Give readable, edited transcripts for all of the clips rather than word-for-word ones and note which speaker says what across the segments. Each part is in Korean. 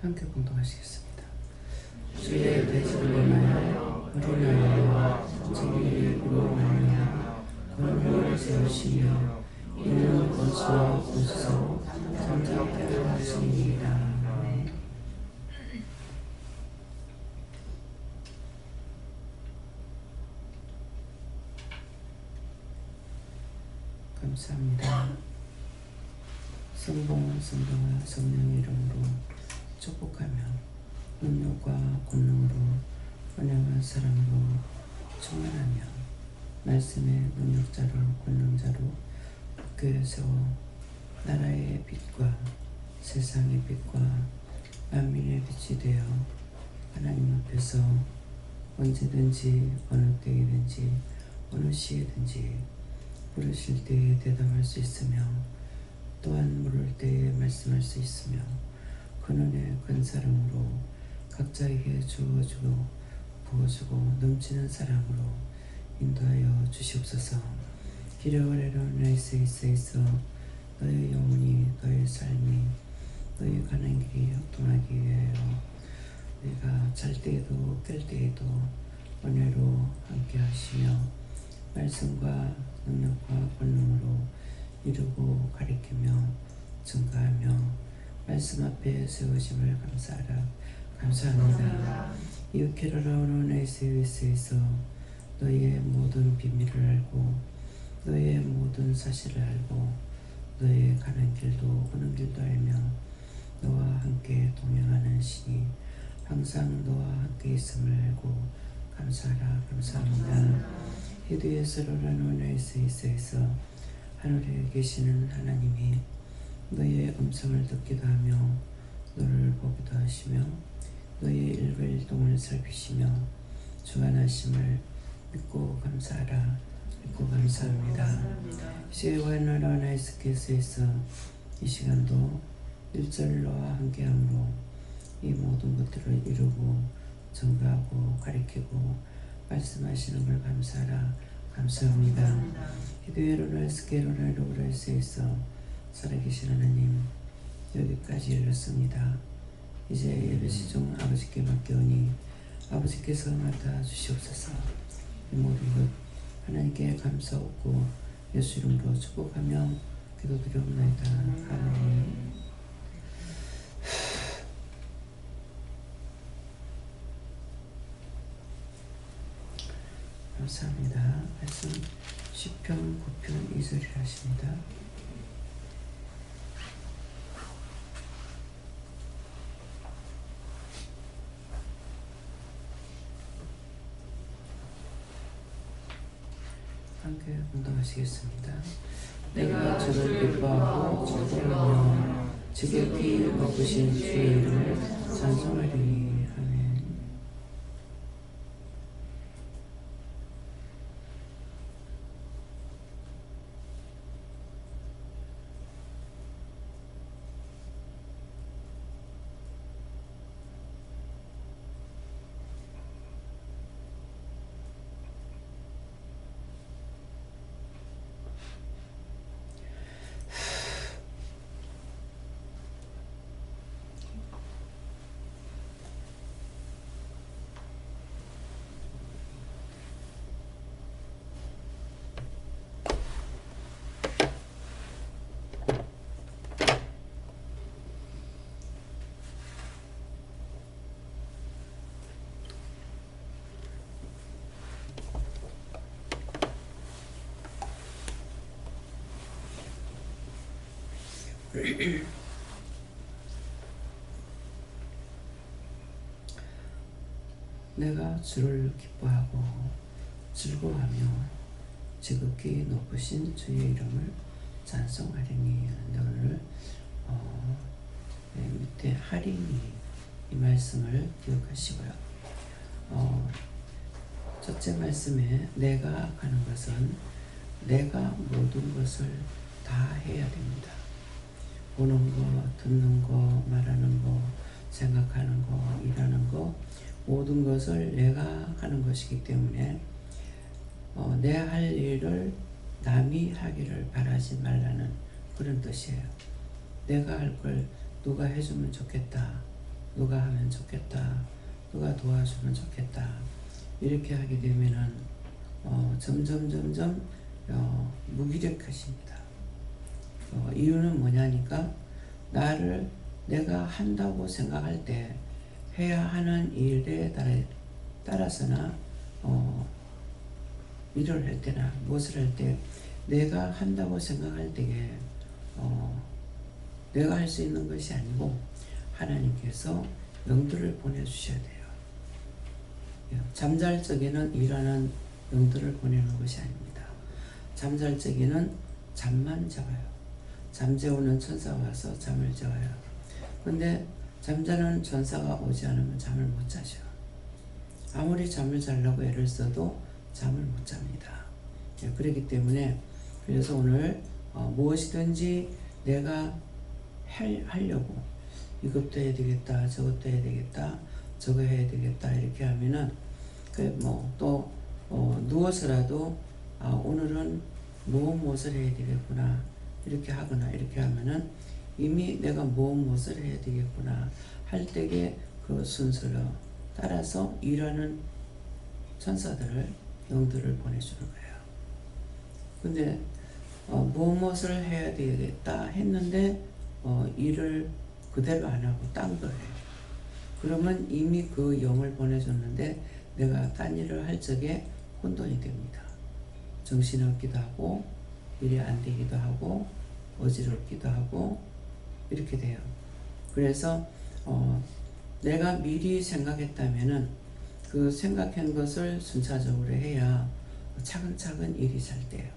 Speaker 1: 함께 공동하시겠습니다. 주의 대접을 인하여 우리나라와 정의를 이루어나며 권능을 세우시며 이는 권수와 권수로 정착되어 하시니이다. 감사합니다. 성봉을 성령과 성령의 이름으로 축복하며 능력과 권능으로 은혜한 사랑으로 충만하며 말씀의 능력자로 권능자로 교회 세워 나라의 빛과 세상의 빛과 만민의 빛이 되어 하나님 앞에서 언제든지 어느 때이든지 어느 시에든지 부르실 때에 대답할 수 있으며 또한 물을 때에 말씀할 수 있으며 근원의 큰 사랑으로 각자에게 주어주고 부어주고 넘치는 사랑으로 인도하여 주시옵소서. 기려오래로 나이스 있어 너의 영혼이 너의 삶이 너의 가는 길이 형통하기 위하여 너희가 잘 때에도 깰 때에도 은혜로 함께 하시며 말씀과 능력과 권능으로 이루고 가리키며 증가하며 말씀 앞에 세우심을 감사합니다. 이웃케로라오는 에스에서 너희의 모든 비밀을 알고 너희의 모든 사실을 알고 너희의 가는 길도 오는 길도 알며 너와 함께 동행하는 신이 항상 너와 함께 있음을 알고 감사합니다. 히드에스로라는 에스에서 하늘에 계시는 하나님이 너희의 음성을 듣기도 하며 너를 보기도 하시며 너희의 일거일동을 살피시며 주관하심을 믿고 감사합니다. 시에와나라나이스케스에서 이 시간도 일절 너와 함께함으로 이 모든 것들을 이루고 증가하고 가리키고 말씀하시는 걸 감사합니다. 히드에로나이스케로나이로브라이스에서 살아계신 하나님 여기까지 이르렀습니다. 이제 예배 시중 아버지께 맡겨오니 아버지께서 맡아 주시옵소서. 이 모든 것 하나님께 감사하고 예수 이름으로 축복하며 기도드리옵나이다. 아멘. 감사합니다. 말씀 10편 9편 2절이라 하십니다. 함께 공동하시겠습니다. 내가 주를 기뻐하고 즐거워하며 지극히 높으신 주의 이름을 찬송하리니. 아멘. 내가 주를 기뻐하고 즐거워하며 지극히 높으신 주의 이름을 찬송하리니. 오늘 밑에 하리니 이 말씀을 기억하시고요. 첫째 말씀에 내가 가는 것은 내가 모든 것을 다 해야 됩니다. 보는 거, 듣는 거, 말하는 거, 생각하는 거, 일하는 거 모든 것을 내가 하는 것이기 때문에 내 할 일을 남이 하기를 바라지 말라는 그런 뜻이에요. 내가 할 걸 누가 해주면 좋겠다 누가 하면 좋겠다, 누가 도와주면 좋겠다, 이렇게 하게 되면은 점점 무기력해집니다. 이유는 뭐냐니까, 내가 한다고 생각할 때 해야 하는 일에 따라서나 일을 할 때나 무엇을 할 때 내가 한다고 생각할 때에 내가 할 수 있는 것이 아니고 하나님께서 영들을 보내주셔야 돼요. 잠잘 적에는 일하는 영들을 보내는 것이 아닙니다. 잠잘 적에는 잠만 자요. 잠재우는 천사가 와서 잠을 재워요. 근데 잠자는 천사가 오지 않으면 잠을 못 자죠. 아무리 잠을 자려고 애를 써도 잠을 못 잡니다. 그렇기 때문에 그래서 오늘 무엇이든지 내가 하려고 이것도 해야 되겠다, 저것도 해야 되겠다, 저거 해야 되겠다 이렇게 하면은 또 누워서라도 오늘은 무엇을 해야 되겠구나 이렇게 하거나 이렇게 하면은 이미 내가 무엇을 해야 되겠구나 할 때에 그 순서를 따라서 일하는 천사들을 영들을 보내주는 거예요. 근데 무엇을 해야 되겠다 했는데 일을 그대로 안 하고 딴 거예요. 그러면 이미 그 영을 보내줬는데 내가 딴 일을 할 적에 혼돈이 됩니다. 정신없기도 하고 일이 안 되기도 하고 어지럽기도 하고 이렇게 돼요. 그래서 내가 미리 생각했다면은 그 생각한 것을 순차적으로 해야 차근차근 일이 잘 돼요.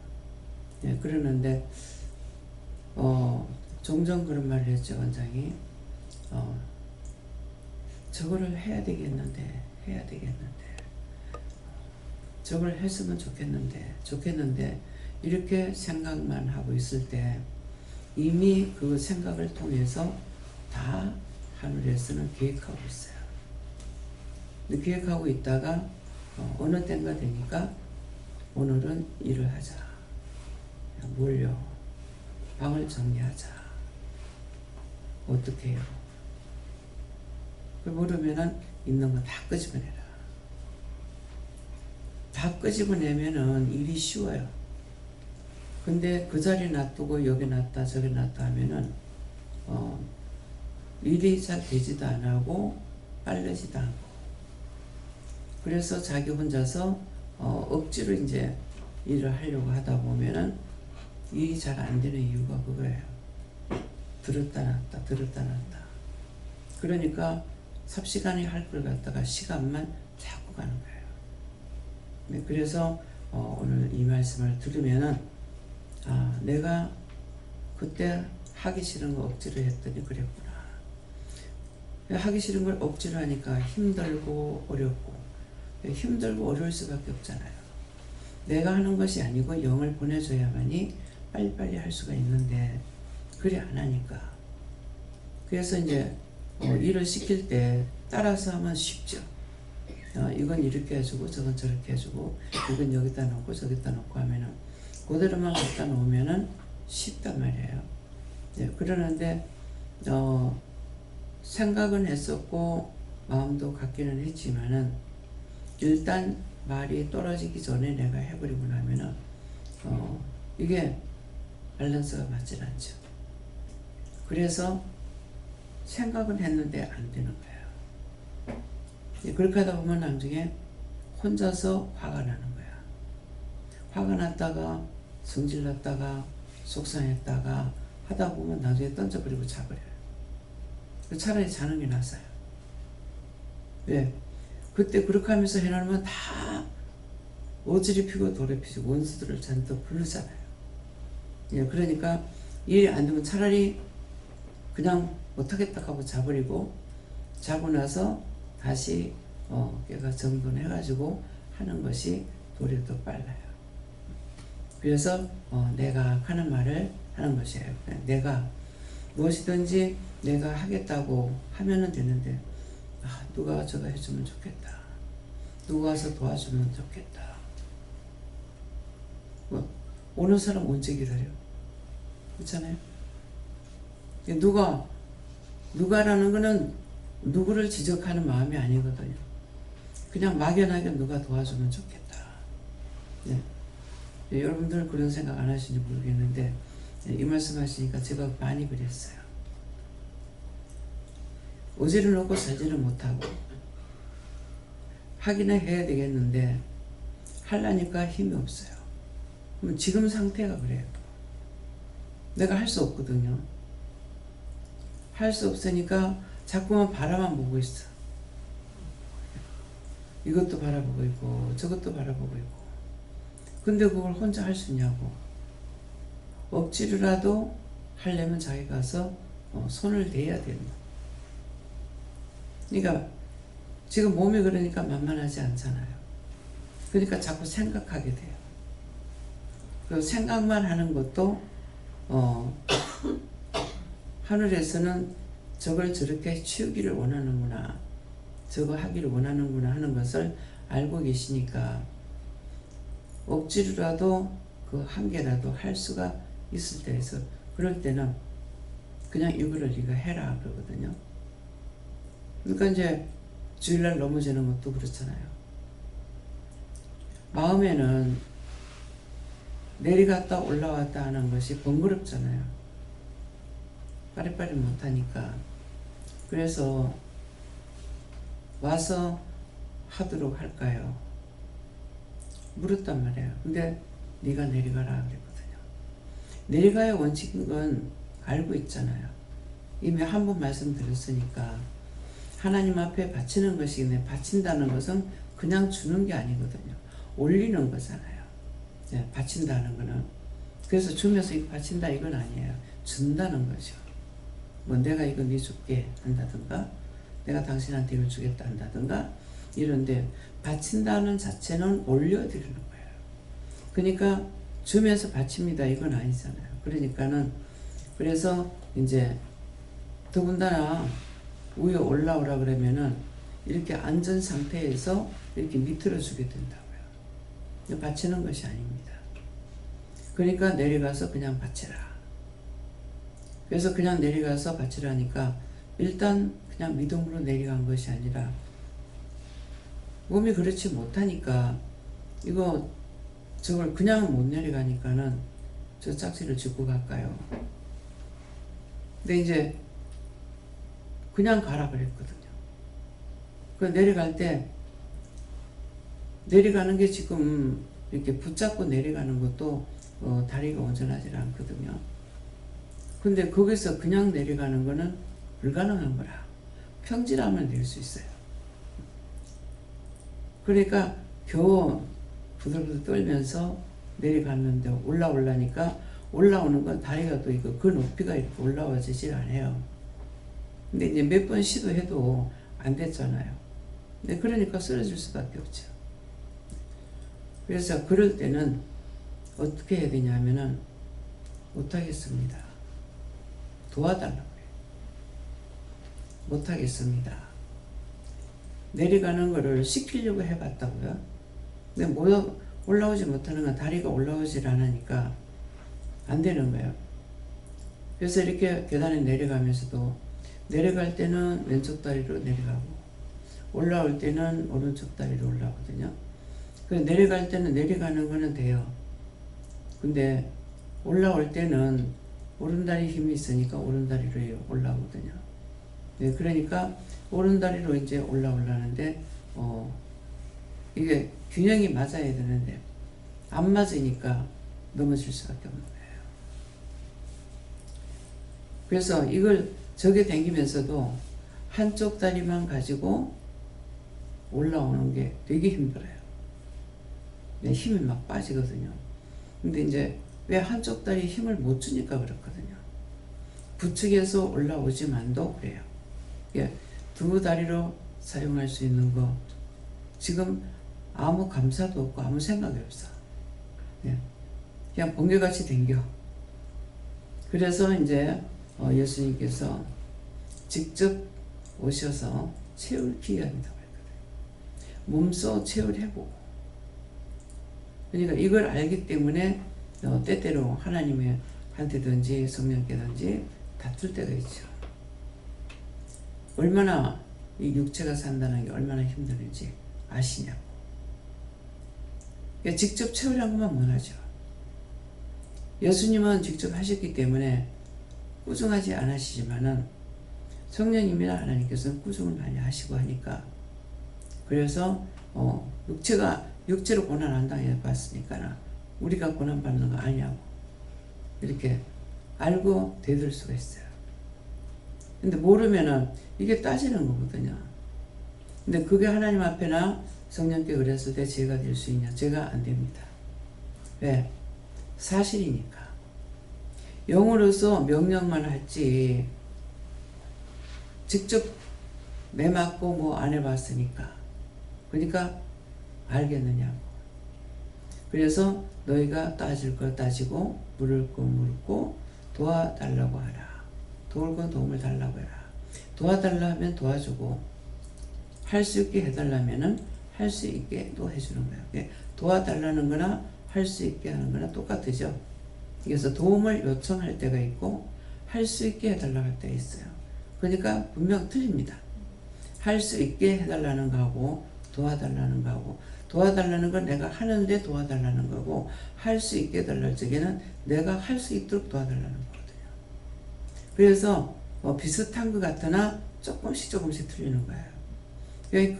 Speaker 1: 그러는데 종종 그런 말을 했죠, 원장이. 저거를 해야 되겠는데 저걸 했으면 좋겠는데 이렇게 생각만 하고 있을 때 이미 그 생각을 통해서 다 하늘에서는 계획하고 있어요. 계획하고 있다가 어느 때가 되니까 오늘은 일을 하자, 몰려 방을 정리하자, 어떻게 해요? 모르면은 있는 거 다 끄집어내라. 다 끄집어내면은 일이 쉬워요. 근데 그 자리에 놔두고 여기 놨다 저기 놨다 하면은 일이 잘 되지도 안 하고 빨라지도 않고, 그래서 자기 혼자서 억지로 이제 일을 하려고 하다 보면은 일이 잘 안 되는 이유가 그거예요. 들었다 놨다. 그러니까 삽시간에 할 걸 갖다가 시간만 자꾸 가는 거예요. 그래서 오늘 이 말씀을 들으면은 내가 그때 하기 싫은 거 억지로 했더니 그랬구나. 하기 싫은 걸 억지로 하니까 힘들고 어렵고, 힘들고 어려울 수밖에 없잖아요. 내가 하는 것이 아니고 영을 보내줘야만이 빨리빨리 할 수가 있는데 그래 안 하니까. 그래서 이제 일을 시킬 때 따라서 하면 쉽죠. 이건 이렇게 해주고 저건 저렇게 해주고 이건 여기다 놓고 저기다 놓고 하면은 그대로만 갖다 놓으면은 쉽단 말이에요. 그러는데 생각은 했었고 마음도 갖기는 했지만은 일단 말이 떨어지기 전에 내가 해버리고 나면은 이게 밸런스가 맞질 않죠. 그래서 생각은 했는데 안 되는 거예요. 그렇게 하다 보면 나중에 혼자서 화가 나는 거야. 화가 났다가 성질났다가 속상했다가 하다 보면 나중에 던져버리고 자버려요. 차라리 자는 게 낫어요. 왜? 그때 그렇게 하면서 해놓으면 다 어지리 피고 돌에 피고 원수들을 잔뜩 부르잖아요. 그러니까 일이 안 되면 차라리 그냥 못하겠다 하고 자버리고, 자고 나서 다시 걔가 정돈해가지고 하는 것이 도리어 더 빨라요. 그래서 내가 하는 말을 하는 것이에요. 내가 무엇이든지 내가 하겠다고 하면은 되는데 누가 저거 해주면 좋겠다, 누가 와서 도와주면 좋겠다. 오는 사람 언제 기다려? 그렇잖아요. 누가라는 거는 누구를 지적하는 마음이 아니거든요. 그냥 막연하게 누가 도와주면 좋겠다. 네. 여러분들은 그런 생각 안 하시는지 모르겠는데 이 말씀 하시니까 제가 많이 그랬어요. 오지를 놓고 살지를 못하고 하기는 해야 되겠는데 하려니까 힘이 없어요. 그럼 지금 상태가 그래요. 내가 할 수 없거든요. 할 수 없으니까 자꾸만 바라만 보고 있어. 이것도 바라보고 있고 저것도 바라보고 있고. 근데 그걸 혼자 할 수 있냐고. 억지로라도 하려면 자기 가서 손을 대야 된다. 그러니까 지금 몸이 그러니까 만만하지 않잖아요. 그러니까 자꾸 생각하게 돼요. 그 생각만 하는 것도 하늘에서는 저걸 저렇게 치우기를 원하는구나, 저거 하기를 원하는구나 하는 것을 알고 계시니까 억지로라도 그 한 개라도 할 수가 있을 때에서 그럴 때는 그냥 이거를 네가 해라 그러거든요. 그러니까 이제 주일날 넘어지는 것도 그렇잖아요. 마음에는 내려갔다 올라왔다 하는 것이 번거롭잖아요. 빠리빠리 못하니까. 그래서 와서 하도록 할까요? 물었단 말이에요. 근데 네가 내려가라 그랬거든요. 내려가의 원칙인 건 알고 있잖아요. 이미 한 번 말씀드렸으니까 하나님 앞에 바치는 것이네. 바친다는 것은 그냥 주는 게 아니거든요. 올리는 거잖아요. 네, 바친다는 거는. 그래서 주면서 이거 바친다 이건 아니에요. 준다는 거죠. 뭐 내가 이거 네 줄게 한다든가 내가 당신한테 이걸 주겠다 한다든가 이런데 바친다는 자체는 올려드리는 거예요. 그러니까 주면서 바칩니다 이건 아니잖아요. 그러니까는 그래서 이제 더군다나 위에 올라오라 그러면은 이렇게 앉은 상태에서 이렇게 밑으로 주게 된다고요. 바치는 것이 아닙니다. 그러니까 내려가서 그냥 바치라. 그래서 그냥 내려가서 바치라니까 일단 그냥 믿음으로 내려간 것이 아니라 몸이 그렇지 못하니까 이거 저걸 그냥 못 내려가니까는 저 짝지를 짚고 갈까요? 근데 이제 그냥 가라 그랬거든요. 그 내려갈 때 내려가는 게 지금 이렇게 붙잡고 내려가는 것도 다리가 온전하지 않거든요. 근데 거기서 그냥 내려가는 거는 불가능한 거라. 평지라면 낼 수 있어요. 그러니까 겨우 부들부들 떨면서 내려갔는데 올라오려니까 올라오는 건 다리가 또 이거 그 높이가 이렇게 올라와지질 않아요. 근데 이제 몇 번 시도해도 안 됐잖아요. 근데 그러니까 쓰러질 수밖에 없죠. 그래서 그럴 때는 어떻게 해야 되냐면은 못하겠습니다. 도와달라고 해요. 못하겠습니다. 내려가는 거를 시키려고 해봤다고요. 근데 올라오지 못하는 건 다리가 올라오질 않으니까 안 되는 거예요. 그래서 이렇게 계단에 내려가면서도 내려갈 때는 왼쪽 다리로 내려가고 올라올 때는 오른쪽 다리로 올라오거든요. 그래서 내려갈 때는 내려가는 거는 돼요. 근데 올라올 때는 오른다리 힘이 있으니까 오른다리로 올라오거든요. 네, 그러니까 오른다리로 이제 올라오려는데 이게 균형이 맞아야 되는데 안 맞으니까 넘어질 수밖에 없는 거예요. 그래서 이걸 저게 당기면서도 한쪽 다리만 가지고 올라오는 게 되게 힘들어요. 네, 힘이 막 빠지거든요. 근데 이제 왜 한쪽 다리에 힘을 못 주니까 그렇거든요. 부축해서 올라오지만도 그래요. 예, 두 다리로 사용할 수 있는 거 지금 아무 감사도 없고 아무 생각이 없어. 예, 그냥 번개같이 댕겨. 그래서 이제 예수님께서 직접 오셔서 체을 기회한다고 했거든요. 몸소 체을 해보고. 그러니까 이걸 알기 때문에 때때로 하나님의 한테든지 성령께든지 다툴 때가 있죠. 얼마나 이 육체가 산다는 게 얼마나 힘든지 아시냐고. 그러니까 직접 채우라는 것만 원하죠. 예수님은 직접 하셨기 때문에 꾸중하지 않으시지만은 성령님이나 하나님께서는 꾸중을 많이 하시고 하니까, 그래서 육체로 고난 안 당해봤으니까 우리가 고난 받는 거 아니냐고 이렇게 알고 대들 수가 있어요. 근데 모르면은 이게 따지는 거거든요. 근데 그게 하나님 앞에나 성령께 그랬을 때 죄가 될 수 있냐? 죄가 안 됩니다. 왜? 사실이니까. 영으로서 명령만 했지 직접 매 맞고 뭐 안 해봤으니까. 그러니까 알겠느냐고. 그래서 너희가 따질 거 따지고 물을 거 물고 도와달라고 하라. 도울 건 도움을 달라고 해라. 도와달라 하면 도와주고, 할 수 있게 해달라면은 할 수 있게 또 해주는 거예요. 도와달라는 거나 할 수 있게 하는 거나 똑같으죠. 그래서 도움을 요청할 때가 있고 할 수 있게 해달라고 할 때가 있어요. 그러니까 분명 틀립니다. 할 수 있게 해달라는 거하고 도와달라는 거하고, 도와달라는 건 내가 하는데 도와달라는 거고, 할 수 있게 해달라는 적에는 내가 할 수 있도록 도와달라는 거거든요. 그래서 비슷한 것 같으나 조금씩 틀리는 거예요.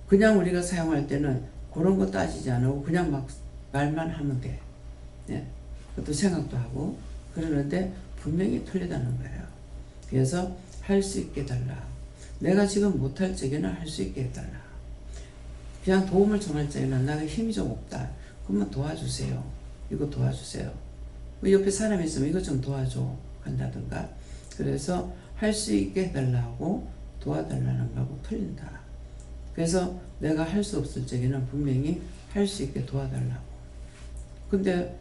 Speaker 1: 그냥 우리가 사용할 때는 그런 거 따지지 않고 그냥 막 말만 하면 돼. 네. 그것도 생각도 하고 그러는데 분명히 틀리다는 거예요. 그래서 할 수 있게 해달라. 내가 지금 못할 적에는 할 수 있게 해달라. 그냥 도움을 청할 적에는 나가 힘이 좀 없다. 그러면 도와주세요. 이거 도와주세요. 옆에 사람이 있으면 이거 좀 도와줘 한다든가. 그래서 할 수 있게 해달라고 도와달라는 거하고 틀린다. 그래서 내가 할 수 없을 적에는 분명히 할 수 있게 도와달라고. 근데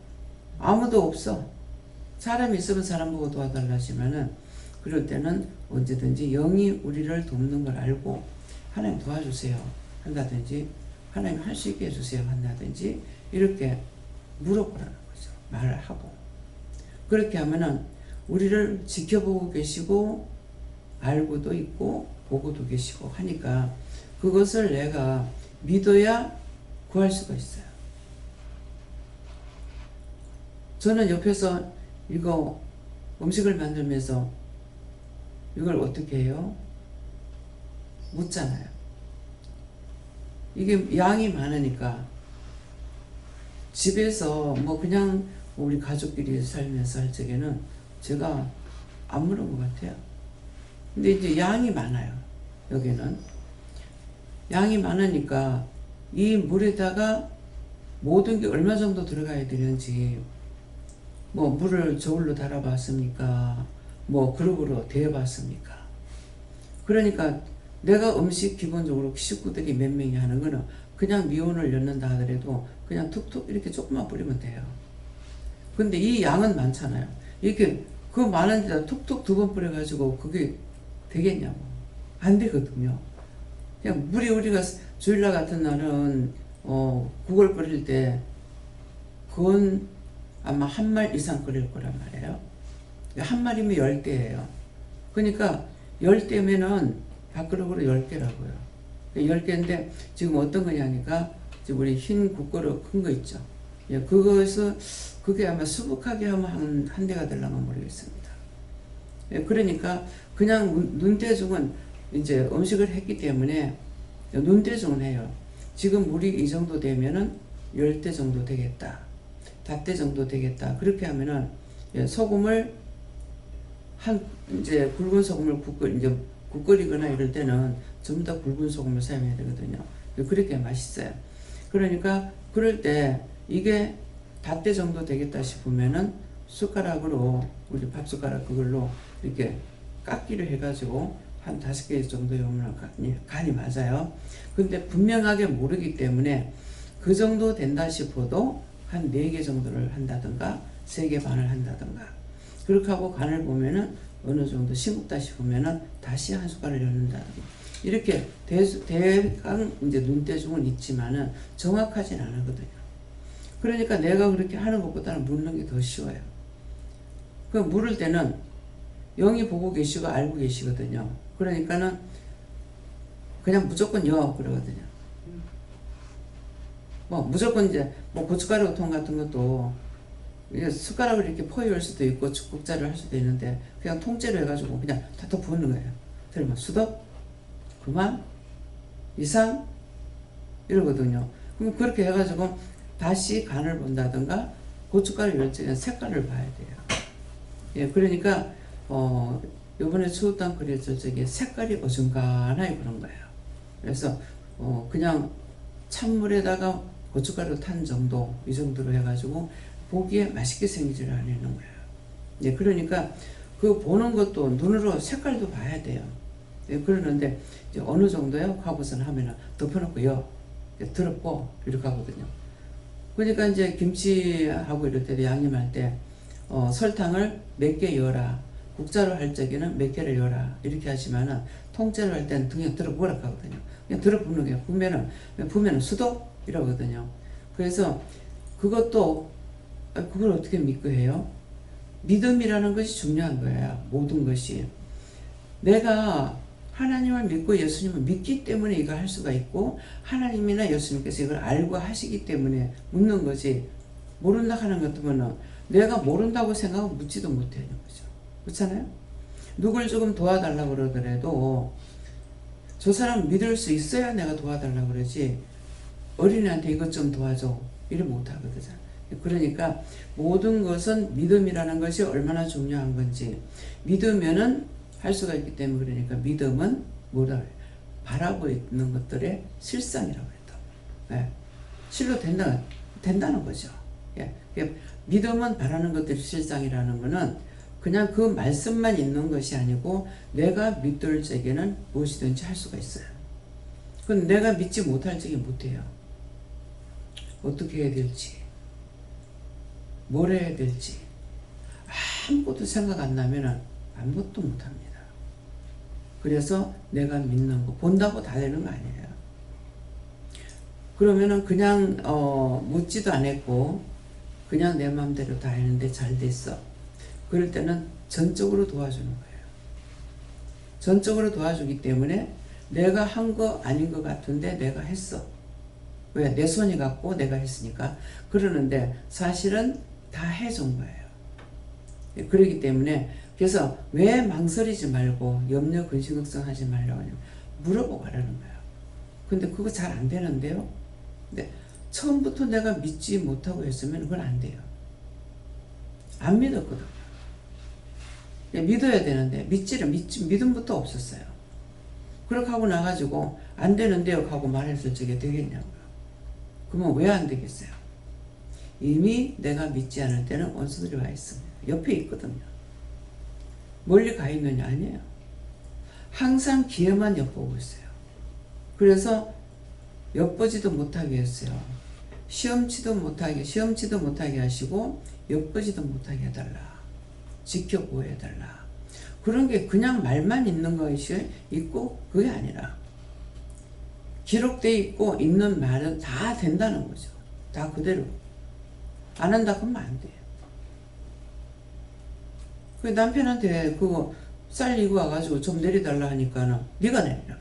Speaker 1: 아무도 없어. 사람이 있으면 사람 보고 도와달라 하지만은 그럴 때는 언제든지 영이 우리를 돕는 걸 알고 하나님 도와주세요 한다든지, 하나님 할 수 있게 해주세요 한다든지 이렇게 물어보라는 거죠. 말을 하고. 그렇게 하면은 우리를 지켜보고 계시고 알고도 있고 보고도 계시고 하니까 그것을 내가 믿어야 구할 수가 있어요. 저는 옆에서 이거 음식을 만들면서 이걸 어떻게 해요? 묻잖아요. 이게 양이 많으니까 집에서 뭐 그냥 우리 가족끼리 살면서 할 적에는 제가 안 물은 것 같아요. 근데 이제 양이 많아요. 여기는 양이 많으니까 이 물에다가 모든 게 얼마 정도 들어가야 되는지, 뭐 물을 저울로 달아봤습니까? 뭐 그릇으로 데워봤습니까? 그러니까 내가 음식 기본적으로 식구들이 몇 명이 하는 거는 그냥 미온을 넣는다 하더라도 그냥 툭툭 이렇게 조금만 뿌리면 돼요. 근데 이 양은 많잖아요. 이렇게 그 많은 데다 툭툭 2번 뿌려가지고 그게 되겠냐고. 안 되거든요. 그냥 물이 우리가 주일날 같은 날은 국을 끓일 때 그건 아마 1말 이상 끓일 거란 말이에요. 1마리면 10개예요. 그러니까 10개면은 밥그릇으로 10개라고요. 10개인데 지금 어떤 거냐니까 지금 우리 흰 국그릇 큰 거 있죠. 예, 그게 아마 수북하게 하면 한 대가 되려면 모르겠습니다. 예, 그러니까 그냥 눈대중은 이제 음식을 했기 때문에 눈대중은 해요. 지금 물이 이 정도 되면은 10대 정도 되겠다. 5대 정도 되겠다. 그렇게 하면은 소금을 이제 굵은 소금을 국 끓이거나 이럴 때는 전부 다 굵은 소금을 사용해야 되거든요. 그렇게 맛있어요. 그러니까 그럴 때 이게 5대 정도 되겠다 싶으면은 숟가락으로 우리 밥숟가락 그걸로 이렇게 깎기를 해가지고 한 5개 정도 오면 간이 맞아요. 근데 분명하게 모르기 때문에 그 정도 된다 싶어도 한 4개 정도를 한다든가 3개 반을 한다든가 그렇게 하고 간을 보면은 어느 정도 싱겁다 싶으면은 다시 한 숟갈을 넣는다든가 이렇게 대강 이제 눈대중은 있지만은 정확하진 않거든요. 그러니까 내가 그렇게 하는 것보다는 묻는 게 더 쉬워요. 그 물을 때는 영이 보고 계시고 알고 계시거든요. 그러니까는 그냥 무조건 여 그러거든요. 뭐 무조건 이제 뭐 고춧가루 통 같은 것도 숟가락을 이렇게 포유할 수도 있고 국자를 할 수도 있는데 그냥 통째로 해가지고 그냥 탁탁 부는 거예요. 그러면 수도 그만 이상 이러거든요. 그럼 그렇게 해가지고 다시 간을 본다든가 고춧가루 이럴 적에 색깔을 봐야 돼요. 예, 그러니까 요번에 수우땅 끓였을 적에 색깔이 어중간하게 그런 거예요. 그래서 그냥 찬물에다가 고춧가루 탄 정도 이 정도로 해가지고 보기에 맛있게 생기지를 않는 거예요. 예, 그러니까 그 보는 것도 눈으로 색깔도 봐야 돼요. 예, 그러는데 이제 어느 정도요? 하고선 하면은 덮어놓고 더럽고 이렇게 하거든요. 그러니까 이제 김치하고 이럴 때도 양념할 때 설탕을 몇 개 넣어라. 국자로 할 적에는 몇 개를 넣어라. 이렇게 하시면은 통째로 할 때는 그냥 들어보라 하거든요. 그냥 들어보는 게 부면은 수도 이러거든요. 그래서 그것도 그걸 어떻게 믿고 해요? 믿음이라는 것이 중요한 거예요. 모든 것이. 내가 하나님을 믿고 예수님을 믿기 때문에 이거 할 수가 있고 하나님이나 예수님께서 이걸 알고 하시기 때문에 묻는 거지 모른다 하는 것 같으면 내가 모른다고 생각하고 묻지도 못하는 거죠. 그렇잖아요? 누굴 조금 도와달라고 그러더라도 저 사람 믿을 수 있어야 내가 도와달라고 그러지 어린애한테 이것 좀 도와줘 이래 못하거든. 그러니까 모든 것은 믿음이라는 것이 얼마나 중요한 건지 믿으면은 할 수가 있기 때문에 그러니까 믿음은 뭐라 그래요? 바라고 있는 것들의 실상이라고 했다. 예. 실로 된다는 거죠. 예. 믿음은 바라는 것들이 실상이라는 거는 그냥 그 말씀만 있는 것이 아니고 내가 믿을 적에는 무엇이든지 할 수가 있어요. 그건 내가 믿지 못할 적에 못해요. 어떻게 해야 될지 뭘 해야 될지 아무것도 생각 안 나면은 아무것도 못합니다. 그래서 내가 믿는 거 본다고 다 되는 거 아니에요. 그러면은 그냥 묻지도 않았고 그냥 내 마음대로 다 했는데 잘 됐어. 그럴 때는 전적으로 도와주는 거예요. 전적으로 도와주기 때문에 내가 한 거 아닌 것 같은데 내가 했어. 왜? 내 손이 갔고 내가 했으니까. 그러는데 사실은 다 해준 거예요. 그렇기 때문에 그래서 왜 망설이지 말고 염려 근심 걱정하지 말라고 하냐면 물어보고 하라는 거예요. 근데 그거 잘 안 되는데요. 근데 처음부터 내가 믿지 못하고 했으면 그건 안 돼요. 안 믿었거든요. 믿어야 되는데 믿음부터 없었어요. 그렇게 하고 나가지고 안 되는데요 하고 말했을 적에 되겠냐고요. 그러면 왜 안 되겠어요? 이미 내가 믿지 않을 때는 원수들이 와 있습니다. 옆에 있거든요. 멀리 가 있느냐? 아니에요. 항상 기회만 엿보고 있어요. 그래서 엿보지도 못하게 했어요. 시험치도 못하게 하시고 엿보지도 못하게 해달라. 지켜보호해 해달라. 그런 게 그냥 말만 있는 것이 있고 그게 아니라 기록되어 있고 있는 말은 다 된다는 거죠. 다 그대로. 안 한다 그러면 안 돼요. 그 남편한테 그거 쌀 이고 와가지고 좀 내려달라 하니까는 네가 내리라.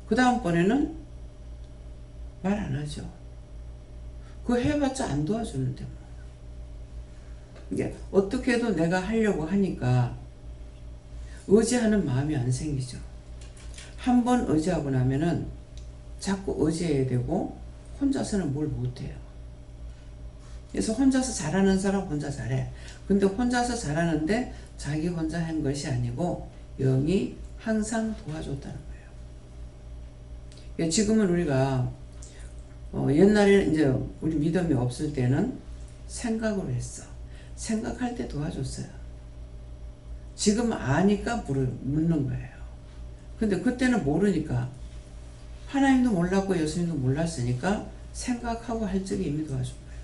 Speaker 1: 그 다음번에는 말 안 하죠. 그거 해봤자 안 도와주는데 뭐. 이게 어떻게 해도 내가 하려고 하니까 의지하는 마음이 안 생기죠. 한번 의지하고 나면은 자꾸 의지해야 되고 혼자서는 뭘 못해요. 그래서 혼자서 잘하는 사람 혼자 잘해. 근데 혼자서 잘하는데 자기 혼자 한 것이 아니고 영이 항상 도와줬다는 거예요. 지금은 우리가 옛날에 이제 우리 믿음이 없을 때는 생각으로 했어. 생각할 때 도와줬어요. 지금 아니까 묻는 거예요. 근데 그때는 모르니까 하나님도 몰랐고 예수님도 몰랐으니까 생각하고 할 적에 이미 도와준 거예요.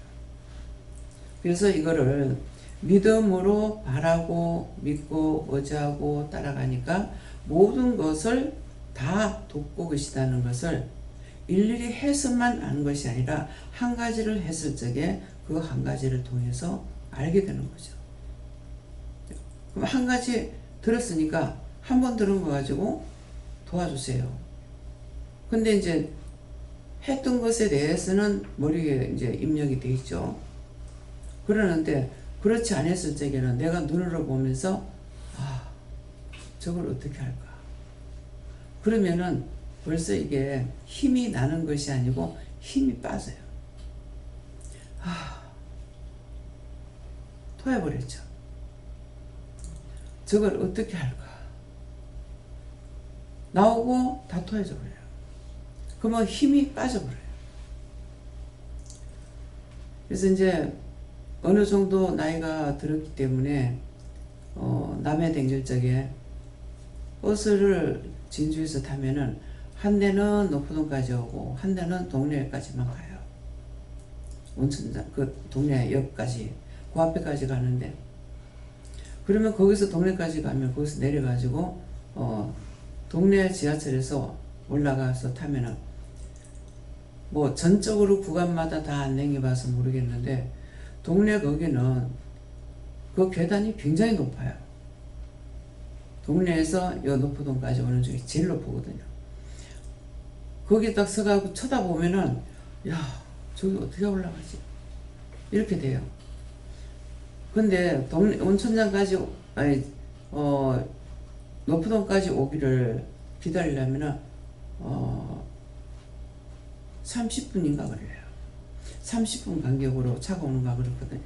Speaker 1: 그래서 이거를 믿음으로 바라고 믿고 의지하고 따라가니까 모든 것을 다 돕고 계시다는 것을 일일이 해서만 아는 것이 아니라 한 가지를 했을 적에 그 한 가지를 통해서 알게 되는 거죠. 그럼 한 가지 들었으니까 한 번 들은 거 가지고 도와주세요. 근데 이제 했던 것에 대해서는 머리에 이제 입력이 돼 있죠. 그러는데 그렇지 않았을 적에는 내가 눈으로 보면서 아, 저걸 어떻게 할까? 그러면은 벌써 이게 힘이 나는 것이 아니고 힘이 빠져요. 토해버렸죠. 저걸 어떻게 할까? 나오고 다 토해져 버려요. 그러면 힘이 빠져버려요. 그래서 이제 어느 정도 나이가 들었기 때문에 남해 댕길 적에 버스를 진주에서 타면은 한 대는 노포동까지 오고 한 대는 동래까지만 가요. 온천장 그 동래 역까지 그 앞에까지 가는데, 그러면 거기서 동래까지 가면 거기서 내려가지고 동래 지하철에서 올라가서 타면은 뭐 전적으로 구간마다 다 안 댕겨봐서 모르겠는데 동래 거기는 그 계단이 굉장히 높아요. 동네에서 요 노포동까지 오는 중에 제일 높거든요. 거기 딱 서가지고 쳐다보면은 야, 저기 어떻게 올라가지? 이렇게 돼요. 근데 동네 온천장까지 아니 노포동까지 오기를 기다리려면은 30분인가 그래요. 30분 간격으로 차가 오는가 그렇거든요.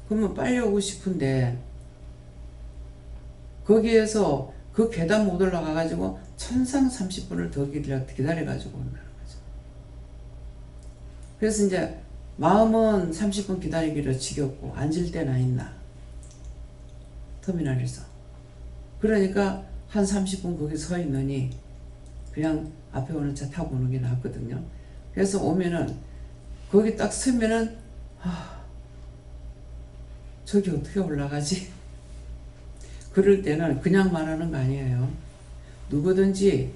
Speaker 1: 그러면 빨리 오고 싶은데 거기에서 그 계단 못 올라가가지고 천상 30분을 더 기다려가지고 온다는 거죠. 그래서 이제 마음은 30분 기다리기로 지겹고 앉을 때나 있나 터미널에서. 그러니까 한 30분 거기 서 있느니 그냥 앞에 오는 차 타고 오는 게 낫거든요. 그래서 오면은 거기 딱 서면은 저기 어떻게 올라가지? 그럴 때는 그냥 말하는 거 아니에요. 누구든지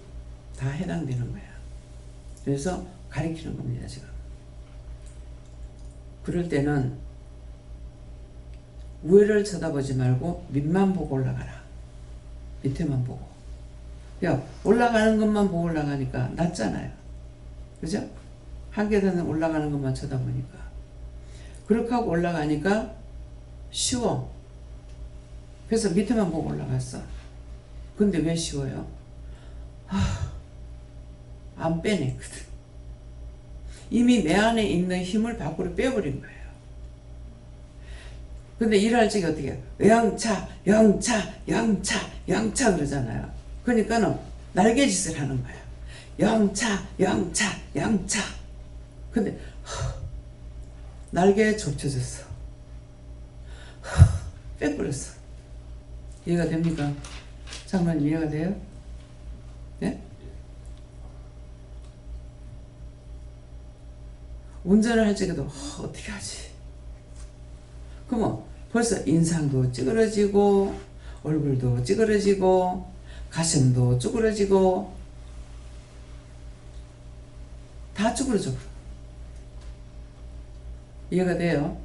Speaker 1: 다 해당되는 거야. 그래서 가리키는 겁니다, 지금. 그럴 때는 위를 쳐다보지 말고 밑만 보고 올라가라. 밑에만 보고. 야, 올라가는 것만 보고 올라가니까 낫잖아요. 그죠? 한 계단은 올라가는 것만 쳐다보니까. 그렇게 하고 올라가니까 쉬워. 그래서 밑에만 보고 올라갔어. 근데 왜 쉬워요? 안 빼냈거든. 이미 내 안에 있는 힘을 밖으로 빼버린 거예요. 근데 일할 적에 어떻게 해요? 영차, 영차, 영차, 영차 그러잖아요. 그러니까는 날개짓을 하는 거예요. 영차, 영차, 영차. 근데 날개에 좁혀졌어. 빼버렸어. 이해가 됩니까? 장관님 이해가 돼요? 네? 운전을 할 적에도 어떻게 하지? 그러면 벌써 인상도 찌그러지고 얼굴도 찌그러지고 가슴도 쭈그러지고 다 쭈그러져. 이해가 돼요?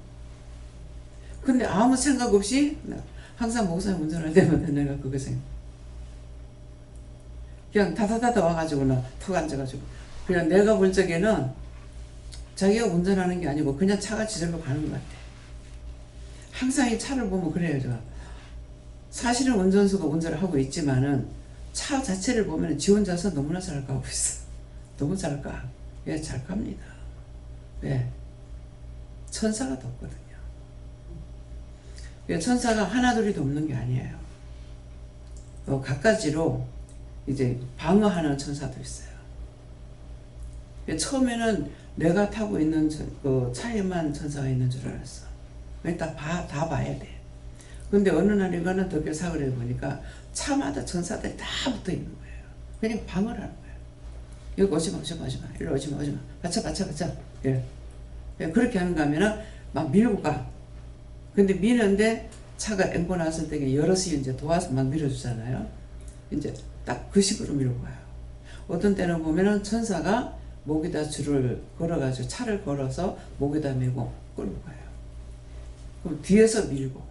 Speaker 1: 근데 아무 생각 없이 항상 목사님 운전할 때마다 내가 그거 생각. 그냥 다다다다 와가지고는 턱 앉아가지고 그냥 내가 볼 적에는 자기가 운전하는 게 아니고 그냥 차가 지절로 가는 것 같아. 항상 이 차를 보면 그래요. 제가 사실은 운전수가 운전을 하고 있지만은 차 자체를 보면 지 혼자서 너무나 잘 가고 있어. 너무 잘 가. 예, 잘 갑니다. 왜? 천사가 덥거든요. 천사가 하나둘이도 없는 게 아니에요. 갖가지로 이제 방어하는 천사도 있어요. 처음에는 내가 타고 있는 그 차에만 천사가 있는 줄 알았어. 일단 다 봐야 돼. 근데 어느 날인가는 덕교 사거리에 보니까 차마다 천사들이 다 붙어 있는 거예요. 그냥 방어를 하는 거예요. 여기 오지마, 오지마, 오지마. 일로 오지마, 오지마. 받쳐. 예. 그렇게 하는가 하면은 막 밀고 가. 근데 미는데 차가 앵고 나서 되게 여럿이 이제 도와서 막 밀어주잖아요. 이제 딱 그 식으로 밀고 가요. 어떤 때는 보면은 천사가 목에다 줄을 걸어가지고 차를 걸어서 목에다 메고 끌고 가요. 그럼 뒤에서 밀고.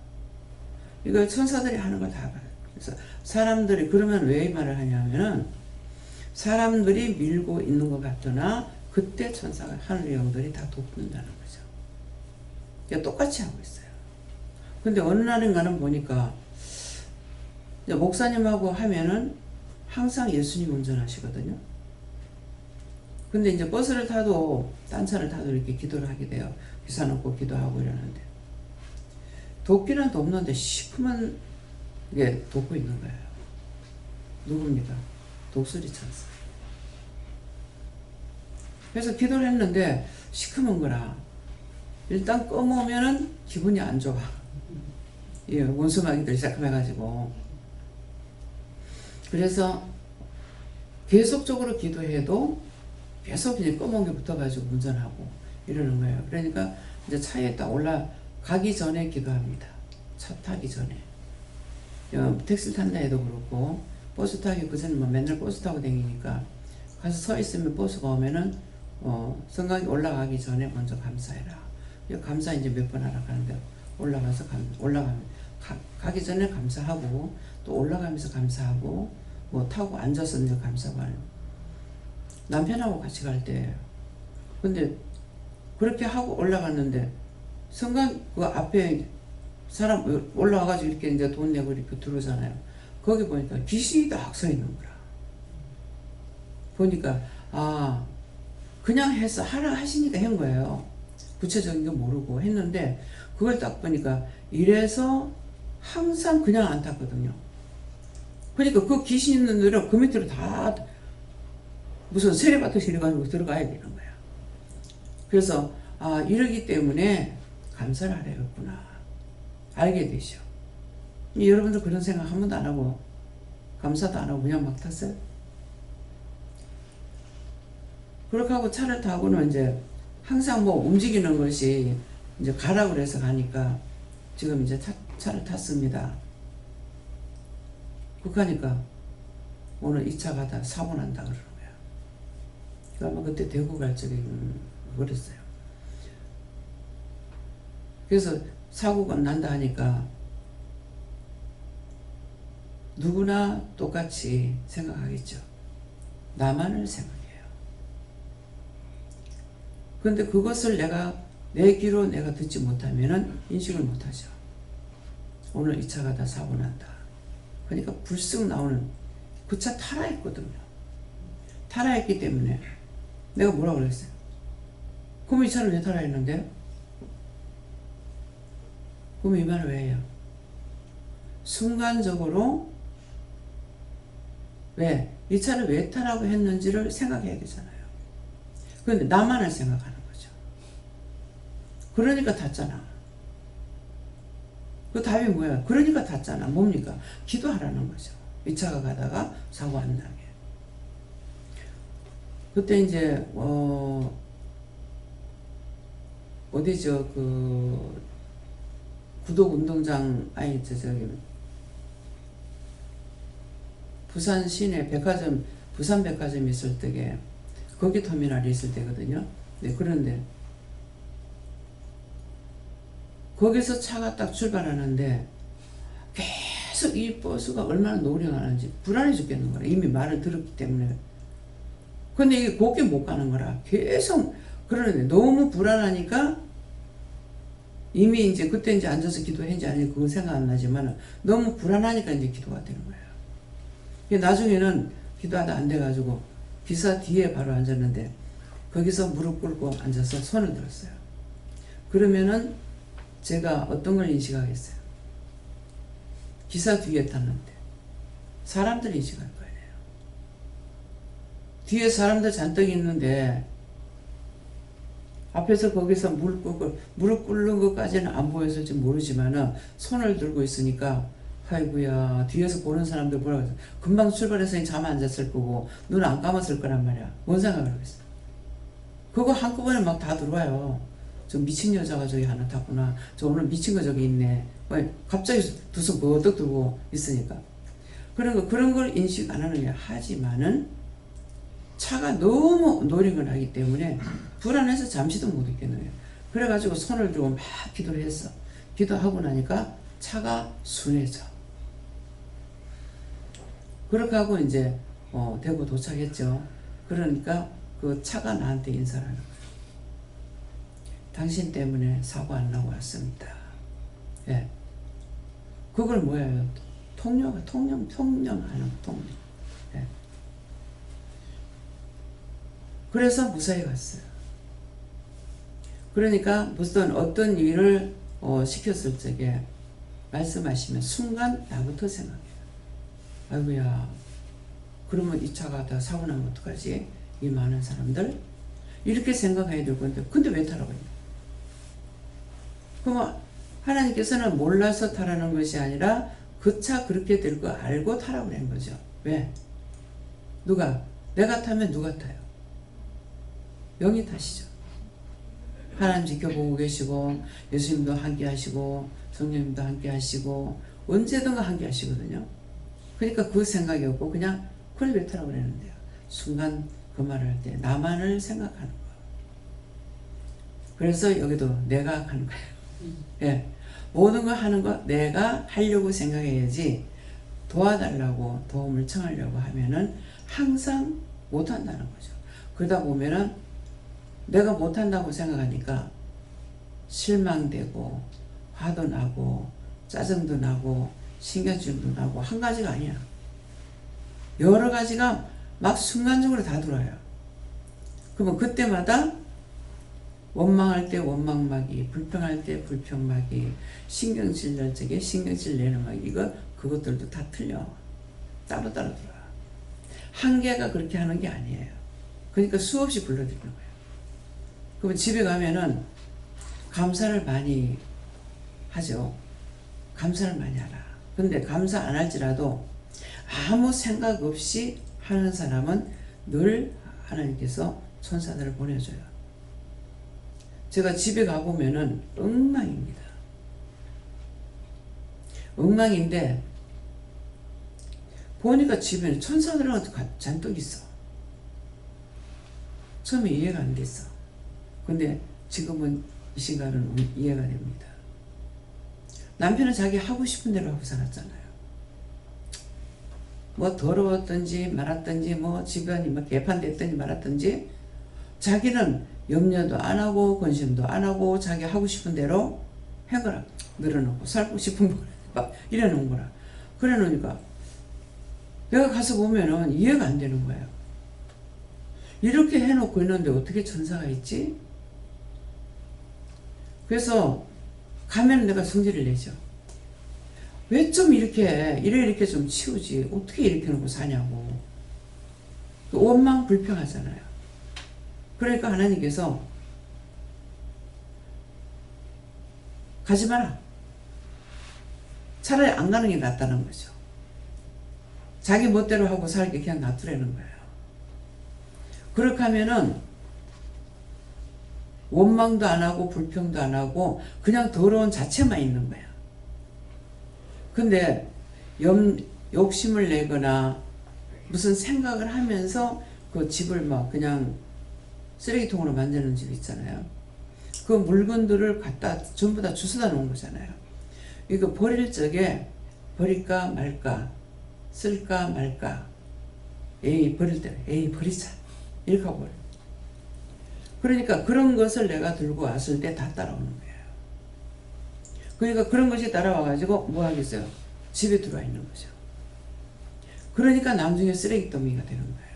Speaker 1: 이거 천사들이 하는 걸 다 봐요. 그래서 사람들이 그러면 왜 이 말을 하냐면은 사람들이 밀고 있는 것 같으나 그때 천사가 하늘의 영들이 다 돕는다는 거죠. 그러니까 똑같이 하고 있어요. 근데 어느 날인가는 보니까 목사님하고 하면은 항상 예수님 운전하시거든요. 근데 이제 버스를 타도 딴 차를 타도 이렇게 기도를 하게 돼요. 기사 놓고 기도하고 이러는데 돕기는 돕는데 시커먼 게 돕고 있는 거예요. 누굽니까? 독수리 천사. 그래서 기도를 했는데 시커먼 거라 일단 꺼놓으면은 기분이 안 좋아. 예, 원수마귀들이 시작해가지고. 그래서 계속적으로 기도해도 계속 이제 검은 게 붙어가지고 운전하고 이러는 거예요. 그러니까 이제 차에 딱 올라가기 전에 기도합니다. 차 타기 전에. 택시 탄다 해도 그렇고, 버스 타기 그 전에 뭐 맨날 버스 타고 다니니까 가서 서 있으면 버스가 오면은, 성곽이 올라가기 전에 먼저 감사해라. 감사 이제 몇 번 하라 하는데, 올라가서 가기 전에 감사하고, 또 올라가면서 감사하고, 뭐 타고 앉아서 이제 감사하고 하는. 남편하고 같이 갈 때, 근데 그렇게 하고 올라갔는데, 성곽 그 앞에 사람 올라와가지고 이렇게 이제 돈 내고 이렇게 들어오잖아요. 거기 보니까 귀신이 딱 서 있는 거라. 보니까, 그냥 해서 하라 하시니까 한 거예요. 구체적인 거 모르고 했는데, 그걸 딱 보니까 이래서 항상 그냥 안 탔거든요. 그러니까 그 귀신 있는 데로 그 밑으로 다 무슨 세례받듯이 이래가지고 들어가야 되는 거야. 그래서 이러기 때문에 감사를 하려겠구나 알게 되죠. 여러분들 그런 생각 한 번도 안 하고 감사도 안 하고 그냥 막 탔어요? 그렇게 하고 차를 타고는 이제 항상 뭐 움직이는 것이 이제 가라고 그래서 가니까 지금 이제 차를 탔습니다. 그러니까 오늘 이 차 가다 사고 난다 그러는 거야. 그러면 그때 대구 갈 적에 그랬어요. 그래서 사고가 난다 하니까 누구나 똑같이 생각하겠죠. 나만을 생각해요. 근데 그것을 내 귀로 내가 듣지 못하면은 인식을 못하죠. 오늘 이 차 가다 사고 난다. 그러니까 불쑥 나오는 그 차 타라 했거든요. 타라 했기 때문에 내가 뭐라고 그랬어요? 그럼 이 차를 왜 타라 했는데? 그럼 이 말을 왜 해요? 순간적으로 이 차를 왜 타라고 했는지를 생각해야 되잖아요. 그런데 나만을 생각하는 거죠. 그러니까 탔잖아. 그 답이 뭐야? 그러니까 탔잖아. 뭡니까? 기도하라는 거죠. 이 차가 가다가 사고 안 나게. 그때 이제 어디죠? 그 구독 운동장 저기 부산 시내 백화점 부산 백화점이 있을 때게 거기 터미널이 있을 때거든요. 네, 그런데 거기서 차가 딱 출발하는데 계속 이 버스가 얼마나 노령하는지 불안해 죽겠는 거라. 이미 말을 들었기 때문에. 근데 이게 곱게 못 가는 거라. 계속 그러는데 너무 불안하니까 이미 이제 그때 이제 앉아서 기도했는지 아닌지 그건 생각 안 나지만 너무 불안하니까 이제 기도가 되는 거예요. 나중에는 기도하다 안 돼가지고 기사 뒤에 바로 앉았는데 거기서 무릎 꿇고 앉아서 손을 들었어요. 그러면은 제가 어떤 걸 인식하겠어요? 기사 뒤에 탔는데 사람들이 인식할 거예요. 뒤에 사람들 잔뜩 있는데 앞에서 거기서 무릎 꿇는 것까지는 안 보였을지 모르지만은 손을 들고 있으니까 아이고야 뒤에서 보는 사람들 뭐라고 해서 금방 출발해서 잠 안 잤을 거고 눈 안 감았을 거란 말이야. 뭔 생각을 하겠어? 그거 한꺼번에 막 다 들어와요. 저 미친 여자가 저기 하나 탔구나. 저 오늘 미친 거 저기 있네. 갑자기 두 손 버덕 들고 있으니까. 그런 걸 인식 안 하는 게 하지만은 차가 너무 노력을 하기 때문에 불안해서 잠시도 못 있겠는 거예요. 그래가지고 손을 들고 막 기도를 했어. 기도하고 나니까 차가 순해져. 그렇게 하고 이제 대구 도착했죠. 그러니까 그 차가 나한테 인사를 하는 거예요. 당신 때문에 사고 안 나고 왔습니다. 예. 그걸 뭐예요? 통령하는 통령. 예. 그래서 무사히 갔어요. 그러니까 무슨 어떤 일을 시켰을 적에 말씀하시면 순간 나부터 생각해요. 아이고야, 그러면 이 차가 다 사고 나면 어떡하지? 이 많은 사람들? 이렇게 생각해야 될 건데, 근데 왜 타라고 했냐? 그럼 하나님께서는 몰라서 타라는 것이 아니라 그 차 그렇게 될 거 알고 타라고 한 거죠. 왜? 누가? 내가 타면 누가 타요? 영이 타시죠. 하나님 지켜보고 계시고 예수님도 함께 하시고 성령님도 함께 하시고 언제든가 함께 하시거든요. 그러니까 그 생각이 없고 그냥 그래 왜 타라고 그랬는데요. 순간 그 말을 할 때 나만을 생각하는 거예요. 그래서 여기도 내가 하는 거예요. 예. 모든 걸 하는 거 내가 하려고 생각해야지 도와달라고 도움을 청하려고 하면은 항상 못한다는 거죠. 그러다 보면은 내가 못한다고 생각하니까 실망되고 화도 나고 짜증도 나고 신경질도 나고 한 가지가 아니야. 여러 가지가 막 순간적으로 다 들어와요. 그러면 그때마다 원망할 때 원망막이, 불평할 때 불평막이, 신경질 낼 적에 신경질 내는 막이, 그것들도 다 틀려. 따로따로 들어와. 한 개가 그렇게 하는 게 아니에요. 그러니까 수없이 불러드리는 거예요. 그러면 집에 가면은 감사를 많이 하죠. 감사를 많이 하라. 근데 감사 안 할지라도 아무 생각 없이 하는 사람은 늘 하나님께서 천사들을 보내줘요. 제가 집에 가보면은 엉망입니다. 엉망인데 보니까 집에는 천사들하고 잔뜩 있어. 처음에 이해가 안 됐어. 근데 지금은 이 시간은 이해가 됩니다. 남편은 자기 하고 싶은 대로 하고 살았잖아요. 뭐 더러웠든지 말았든지 뭐 집안이 뭐 개판됐든지 말았든지 자기는 염려도 안 하고 관심도 안 하고 자기 하고 싶은 대로 해거라. 늘어놓고 살고 싶은 거 막 이래 놓은 거라. 그래 놓으니까 내가 가서 보면은 이해가 안 되는 거예요. 이렇게 해놓고 있는데 어떻게 천사가 있지? 그래서 가면 내가 성질을 내죠. 왜 좀 이렇게 좀 치우지? 어떻게 이렇게 놓고 사냐고. 원망 불평하잖아요. 그러니까 하나님께서 가지 마라. 차라리 안 가는 게 낫다는 거죠. 자기 멋대로 하고 살게 그냥 놔두라는 거예요. 그렇게 하면은 원망도 안 하고 불평도 안 하고 그냥 더러운 자체만 있는 거야. 근데 욕심을 내거나 무슨 생각을 하면서 그 집을 막 그냥 쓰레기통으로 만드는 집 있잖아요. 그 물건들을 갖다 전부 다 주워다 놓은 거잖아요. 이거 버릴 적에 버릴까 말까, 쓸까 말까, 버릴 때 버리자 이렇게 하고 버려. 그러니까 그런 것을 내가 들고 왔을 때 다 따라오는 거예요. 그러니까 그런 것이 따라와가지고 뭐 하겠어요? 집에 들어와 있는 거죠. 그러니까 나중에 쓰레기더미가 되는 거예요.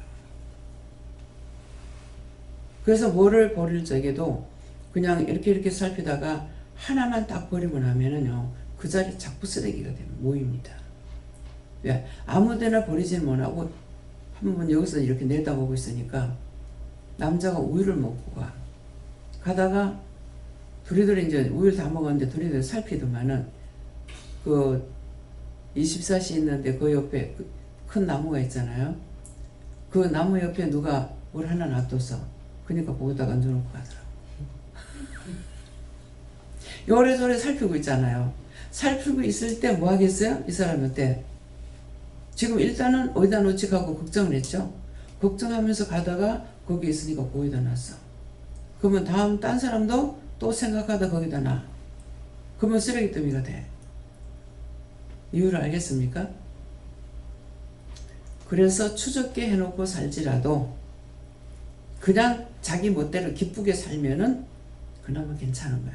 Speaker 1: 그래서 뭐를 버릴 적에도 그냥 이렇게 살피다가 하나만 딱 버리고 나면은요, 그 자리 자꾸 쓰레기가 되면 모입니다. 왜? 아무데나 버리지는 못하고 한번 여기서 이렇게 내다보고 있으니까 남자가 우유를 먹고 가다가 둘이들 이제 우유를 다 먹었는데 둘이들 살피더만은 그 24시 있는데 그 옆에 큰 나무가 있잖아요. 그 나무 옆에 누가 물 하나 놔둬서 그러니까 거기다가 얹어놓고 가더라고. 요래저래 살피고 있잖아요. 살피고 있을 때 뭐 하겠어요? 이 사람한테 지금 일단은 어디다 놓지 하고 걱정을 했죠. 걱정하면서 가다가 거기 있으니까 거기다 놨어. 그러면 다음 딴 사람도 또 생각하다 거기다 놔. 그러면 쓰레기더미가 돼. 이유를 알겠습니까? 그래서 추적게 해놓고 살지라도 그냥 자기 멋대로 기쁘게 살면은 그나마 괜찮은 거야.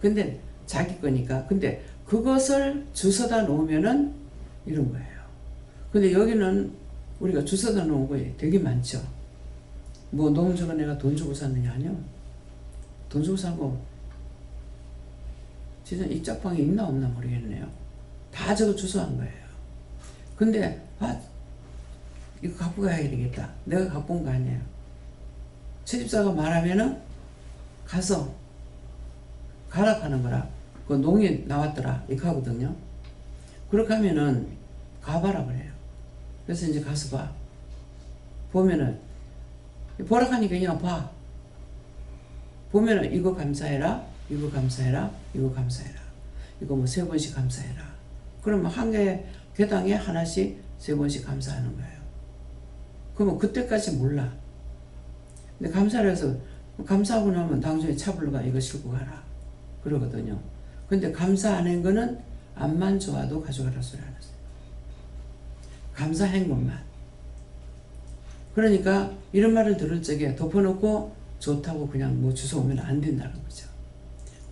Speaker 1: 근데 자기 거니까. 근데 그것을 주워다 놓으면은 이런 거예요. 근데 여기는 우리가 주워다 놓은 거에 되게 많죠. 뭐 너무 저거 내가 돈 주고 샀느냐? 아니요. 돈 주고 산 거 진짜 이 짝방에 있나 없나 모르겠네요. 다 저거 주워한 거예요. 근데 이거 갖고 가야 되겠다. 내가 갖고 온 거 아니에요. 채집사가 말하면은 가서 가라 하는 거라. 그 농이 나왔더라 이렇게 하거든요. 그렇게 하면은 가봐라 그래요. 그래서 이제 가서 봐. 보면은 보라 하니까 그냥 봐. 보면은 이거 감사해라, 이거 감사해라, 이거 감사해라. 이거 뭐 3번씩 감사해라. 그러면 한 개 개당에 하나씩 3번씩 감사하는 거예요. 그러면 그때까지 몰라. 근데 감사를 해서 감사하고 나면 당신이 차 불러가 이거 싣고 가라 그러거든요. 근데 감사 안 한 거는 암만 좋아도 가져가라 소리 안 했어요. 감사한 것만. 그러니까 이런 말을 들을 적에 덮어놓고 좋다고 그냥 뭐 주워오면 안 된다는 거죠.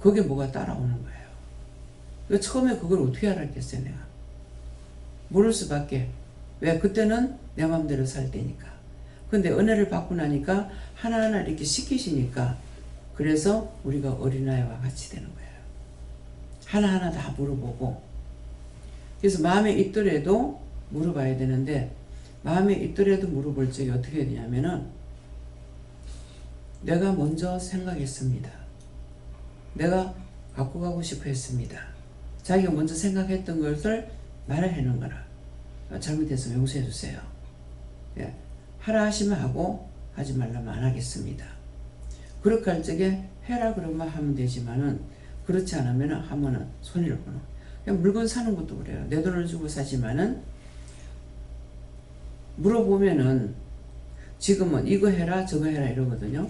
Speaker 1: 그게 뭐가 따라오는 거예요. 처음에 그걸 어떻게 알았겠어요 내가. 모를 수밖에. 왜? 그때는 내 마음대로 살 때니까. 근데 은혜를 받고 나니까 하나하나 이렇게 시키시니까 그래서 우리가 어린아이와 같이 되는 거예요. 하나하나 다 물어보고. 그래서 마음에 있더라도 물어봐야 되는데 마음에 있더라도 물어볼 적에 어떻게 해야 되냐면은 내가 먼저 생각했습니다. 내가 갖고 가고 싶어 했습니다. 자기가 먼저 생각했던 것을 말해내는 거라. 잘못했으면 용서해 주세요. 예. 하라 하시면 하고 하지 말라면 안 하겠습니다. 그렇게 할 적에 해라 그러면 하면 되지만은 그렇지 않으면 하면은 손해를 보는. 그냥 물건 사는 것도 그래요. 내 돈을 주고 사지만은 물어보면은 지금은 이거 해라 저거 해라 이러거든요.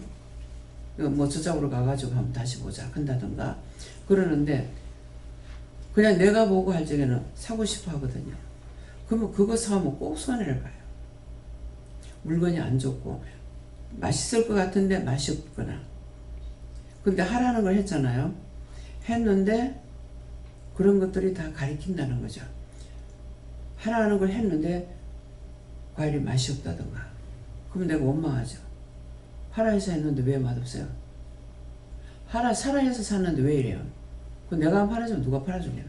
Speaker 1: 뭐 저쪽으로 가가지고 한번 다시 보자 한다든가 그러는데 그냥 내가 보고 할 적에는 사고 싶어 하거든요. 그러면 그거 사면 꼭 손해를 봐요. 물건이 안 좋고 맛있을 것 같은데 맛이 없거나. 근데 하라는 걸 했잖아요. 했는데 그런 것들이 다 가리킨다는 거죠. 하라는 걸 했는데 과일이 맛이 없다든가. 그럼 내가 원망하죠. 하라 해서 했는데 왜 맛없어요? 하라 사라 해서 샀는데 왜 이래요? 그 내가 안 팔아주면 누가 팔아주냐고.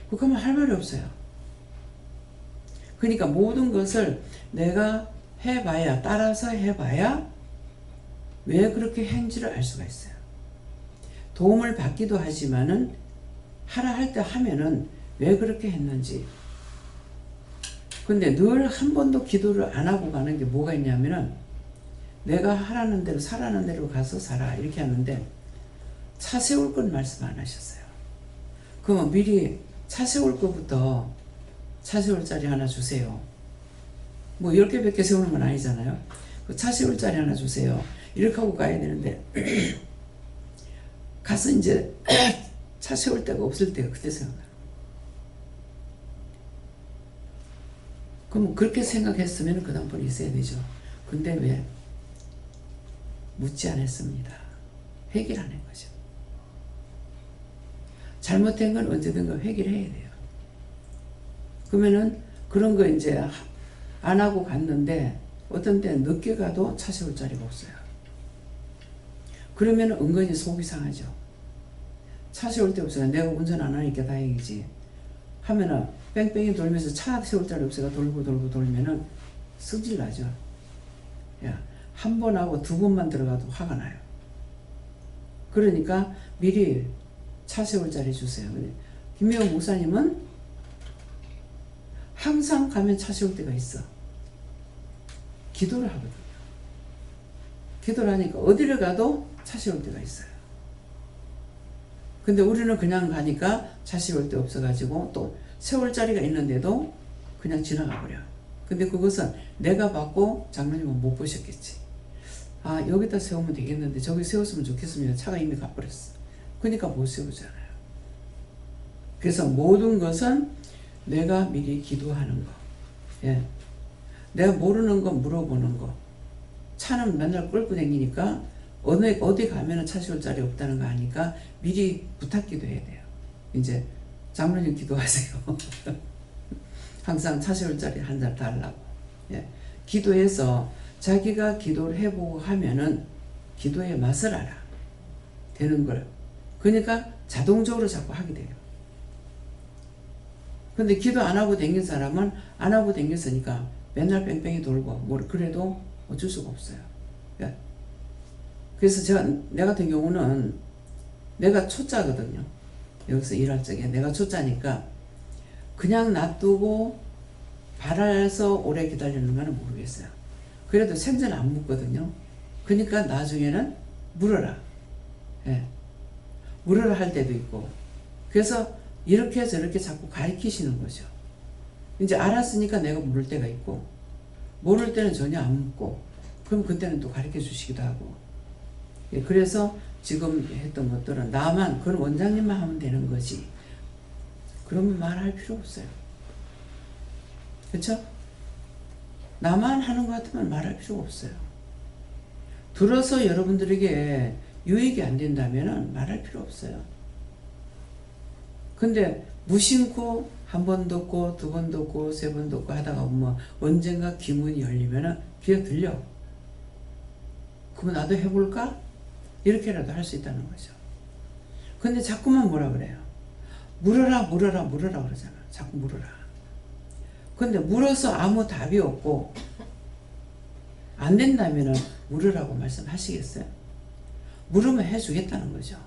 Speaker 1: 그러면 할 말이 없어요. 그러니까 모든 것을 내가 해봐야, 따라서 해봐야 왜 그렇게 했는지를 알 수가 있어요. 도움을 받기도 하지만은 하라 할 때 하면은 왜 그렇게 했는지. 근데 늘 한 번도 기도를 안 하고 가는 게 뭐가 있냐면은 내가 하라는 대로 사라는 대로 가서 살아 이렇게 하는데 차 세울 건 말씀 안 하셨어요. 그러면 미리 차 세울 거부터 차 세울 자리 하나 주세요. 뭐 10개밖에 세우는 건 아니잖아요. 차 세울 자리 하나 주세요. 이렇게 하고 가야 되는데 가서 이제 차 세울 데가 없을 때가 그때 생각나요. 그럼 그렇게 생각했으면 그 다음번에 있어야 되죠. 근데 왜? 묻지 않았습니다. 회개를 안 한 거죠. 잘못된 건 언제든가 회개를 해야 돼요. 그러면은 그런 거 이제 안 하고 갔는데 어떤 때는 늦게 가도 차 세울 자리가 없어요. 그러면 은근히 속이 상하죠. 차 세울 데 없어요. 내가 운전 안 하니까 다행이지. 하면은 뺑뺑이 돌면서 차 세울 자리 없어가 돌고 돌면은 승질 나죠. 야, 한 번 하고 2번만 들어가도 화가 나요. 그러니까 미리 차 세울 자리 주세요. 김혜영 목사님은 항상 가면 차 세울 때가 있어. 기도를 하거든요. 기도를 하니까 어디를 가도 차 세울 때가 있어요. 근데 우리는 그냥 가니까 차 세울 데 없어가지고 또 세울 자리가 있는데도 그냥 지나가 버려. 근데 그것은 내가 받고 장로님은 못 보셨겠지. 아, 여기다 세우면 되겠는데 저기 세웠으면 좋겠습니다. 차가 이미 가버렸어. 그러니까 못 세우잖아요. 그래서 모든 것은 내가 미리 기도하는 거. 예. 내가 모르는 거 물어보는 거. 차는 맨날 끌고 다니니까 어디 가면은 차 세울 자리 없다는 거 아니까 미리 부탁기도 해야 돼요. 이제 장로님 기도하세요. 항상 차 세울 자리 한 잔 달라고. 예. 기도해서 자기가 기도를 해보고 하면은 기도의 맛을 알아. 되는 걸. 그러니까 자동적으로 자꾸 하게 돼요. 근데 기도 안 하고 댕긴 사람은 안 하고 댕겼으니까 맨날 뺑뺑이 돌고 뭐 그래도 어쩔 수가 없어요. 예. 그래서 내 같은 경우는 내가 초짜거든요. 여기서 일할 적에 내가 초짜니까 그냥 놔두고 바라서 오래 기다리는 거는 모르겠어요. 그래도 생전 안 묻거든요. 그러니까 나중에는 물어라. 예. 물어라 할 때도 있고. 그래서 이렇게 저렇게 자꾸 가르치시는 거죠. 이제 알았으니까 내가 물을 때가 있고 모를 때는 전혀 안 묻고 그럼 그때는 또 가르쳐 주시기도 하고. 예, 그래서 지금 했던 것들은 나만 그건 원장님만 하면 되는 거지. 그러면 말할 필요 없어요. 그렇죠? 나만 하는 것 같으면 말할 필요가 없어요. 들어서 여러분들에게 유익이 안 된다면 말할 필요 없어요. 근데 무심코 한 번 듣고 두 번 듣고 세 번 듣고 하다가 뭐 언젠가 귀문이 열리면 귀에 들려. 그럼 나도 해볼까? 이렇게라도 할 수 있다는 거죠. 근데 자꾸만 뭐라 그래요? 물어라 물어라 물어라 그러잖아. 자꾸 물어라. 근데 물어서 아무 답이 없고 안 된다면 물으라고 말씀하시겠어요? 물으면 해주겠다는 거죠.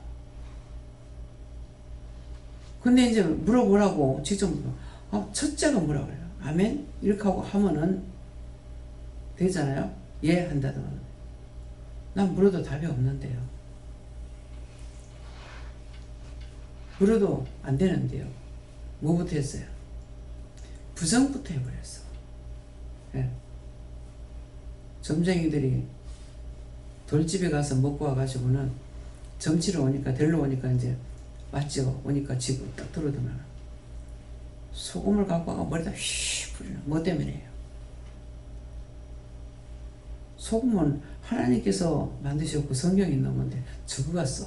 Speaker 1: 근데 이제 물어보라고 직접 첫째가 뭐라 그래요? 아멘? 이렇게 하고 하면은 되잖아요? 예 한다든. 난 물어도 답이 없는데요. 물어도 안 되는데요. 뭐부터 했어요? 부정부터 해버렸어. 예. 점쟁이들이 돌집에 가서 먹고 와가지고는 점치러 오니까 데리러 오니까 이제 맞죠? 오니까 집을 딱 들어두면 소금을 갖고 와가 머리다 휘 뿌리는. 뭐 때문에요? 소금은 하나님께서 만드셨고 성경에 있는 건데 저거 갔어.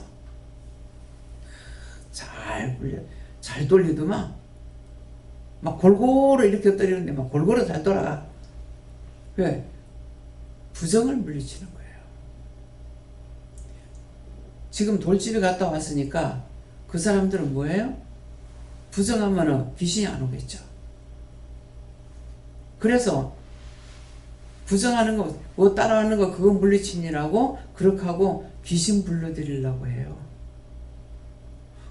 Speaker 1: 잘 돌리더만 막 골고루 이렇게 떨리는데 막 골고루 잘 돌아가. 왜? 부정을 물리치는 거예요. 지금 돌집에 갔다 왔으니까 그 사람들은 뭐예요? 부정하면 귀신이 안 오겠죠. 그래서 부정하는 거, 뭐 따라하는 거 그거 물리치느라고 그렇게 하고 귀신 불러들이려고 해요.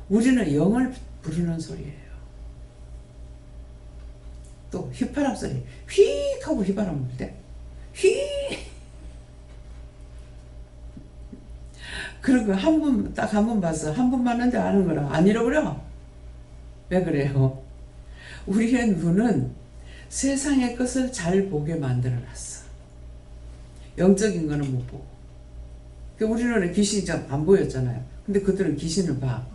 Speaker 1: 우리는 영을 부르는 소리예요. 또 휘파람 소리 휙 하고 휘바람 불 때 휙. 그리고 딱 한 번 봤어. 한 번 봤는데 아는 거라 안 잃어버려. 왜 그래요? 우리의 눈은 세상의 것을 잘 보게 만들어 놨어. 영적인 거는 못 보고. 우리 눈에 귀신이 좀 안 보였잖아요. 근데 그들은 귀신을 봐.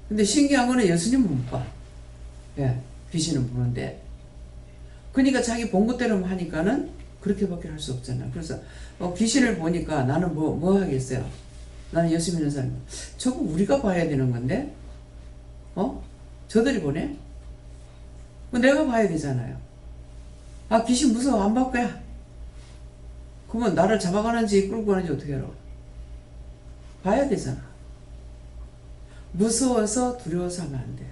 Speaker 1: 근데 신기한 거는 예수님은 못 봐. 예, 귀신은 보는데. 그러니까 자기 본 것대로만 하니까는 그렇게밖에 할 수 없잖아요. 그래서 귀신을 보니까 나는 뭐 하겠어요? 나는 예수 믿는 사람. 저거 우리가 봐야 되는 건데? 저들이 보네? 내가 봐야 되잖아요. 아, 귀신 무서워. 안 볼 거야. 그러면 나를 잡아가는지 끌고 가는지 어떻게 알아? 봐야 되잖아. 무서워서 두려워서 하면 안 돼요.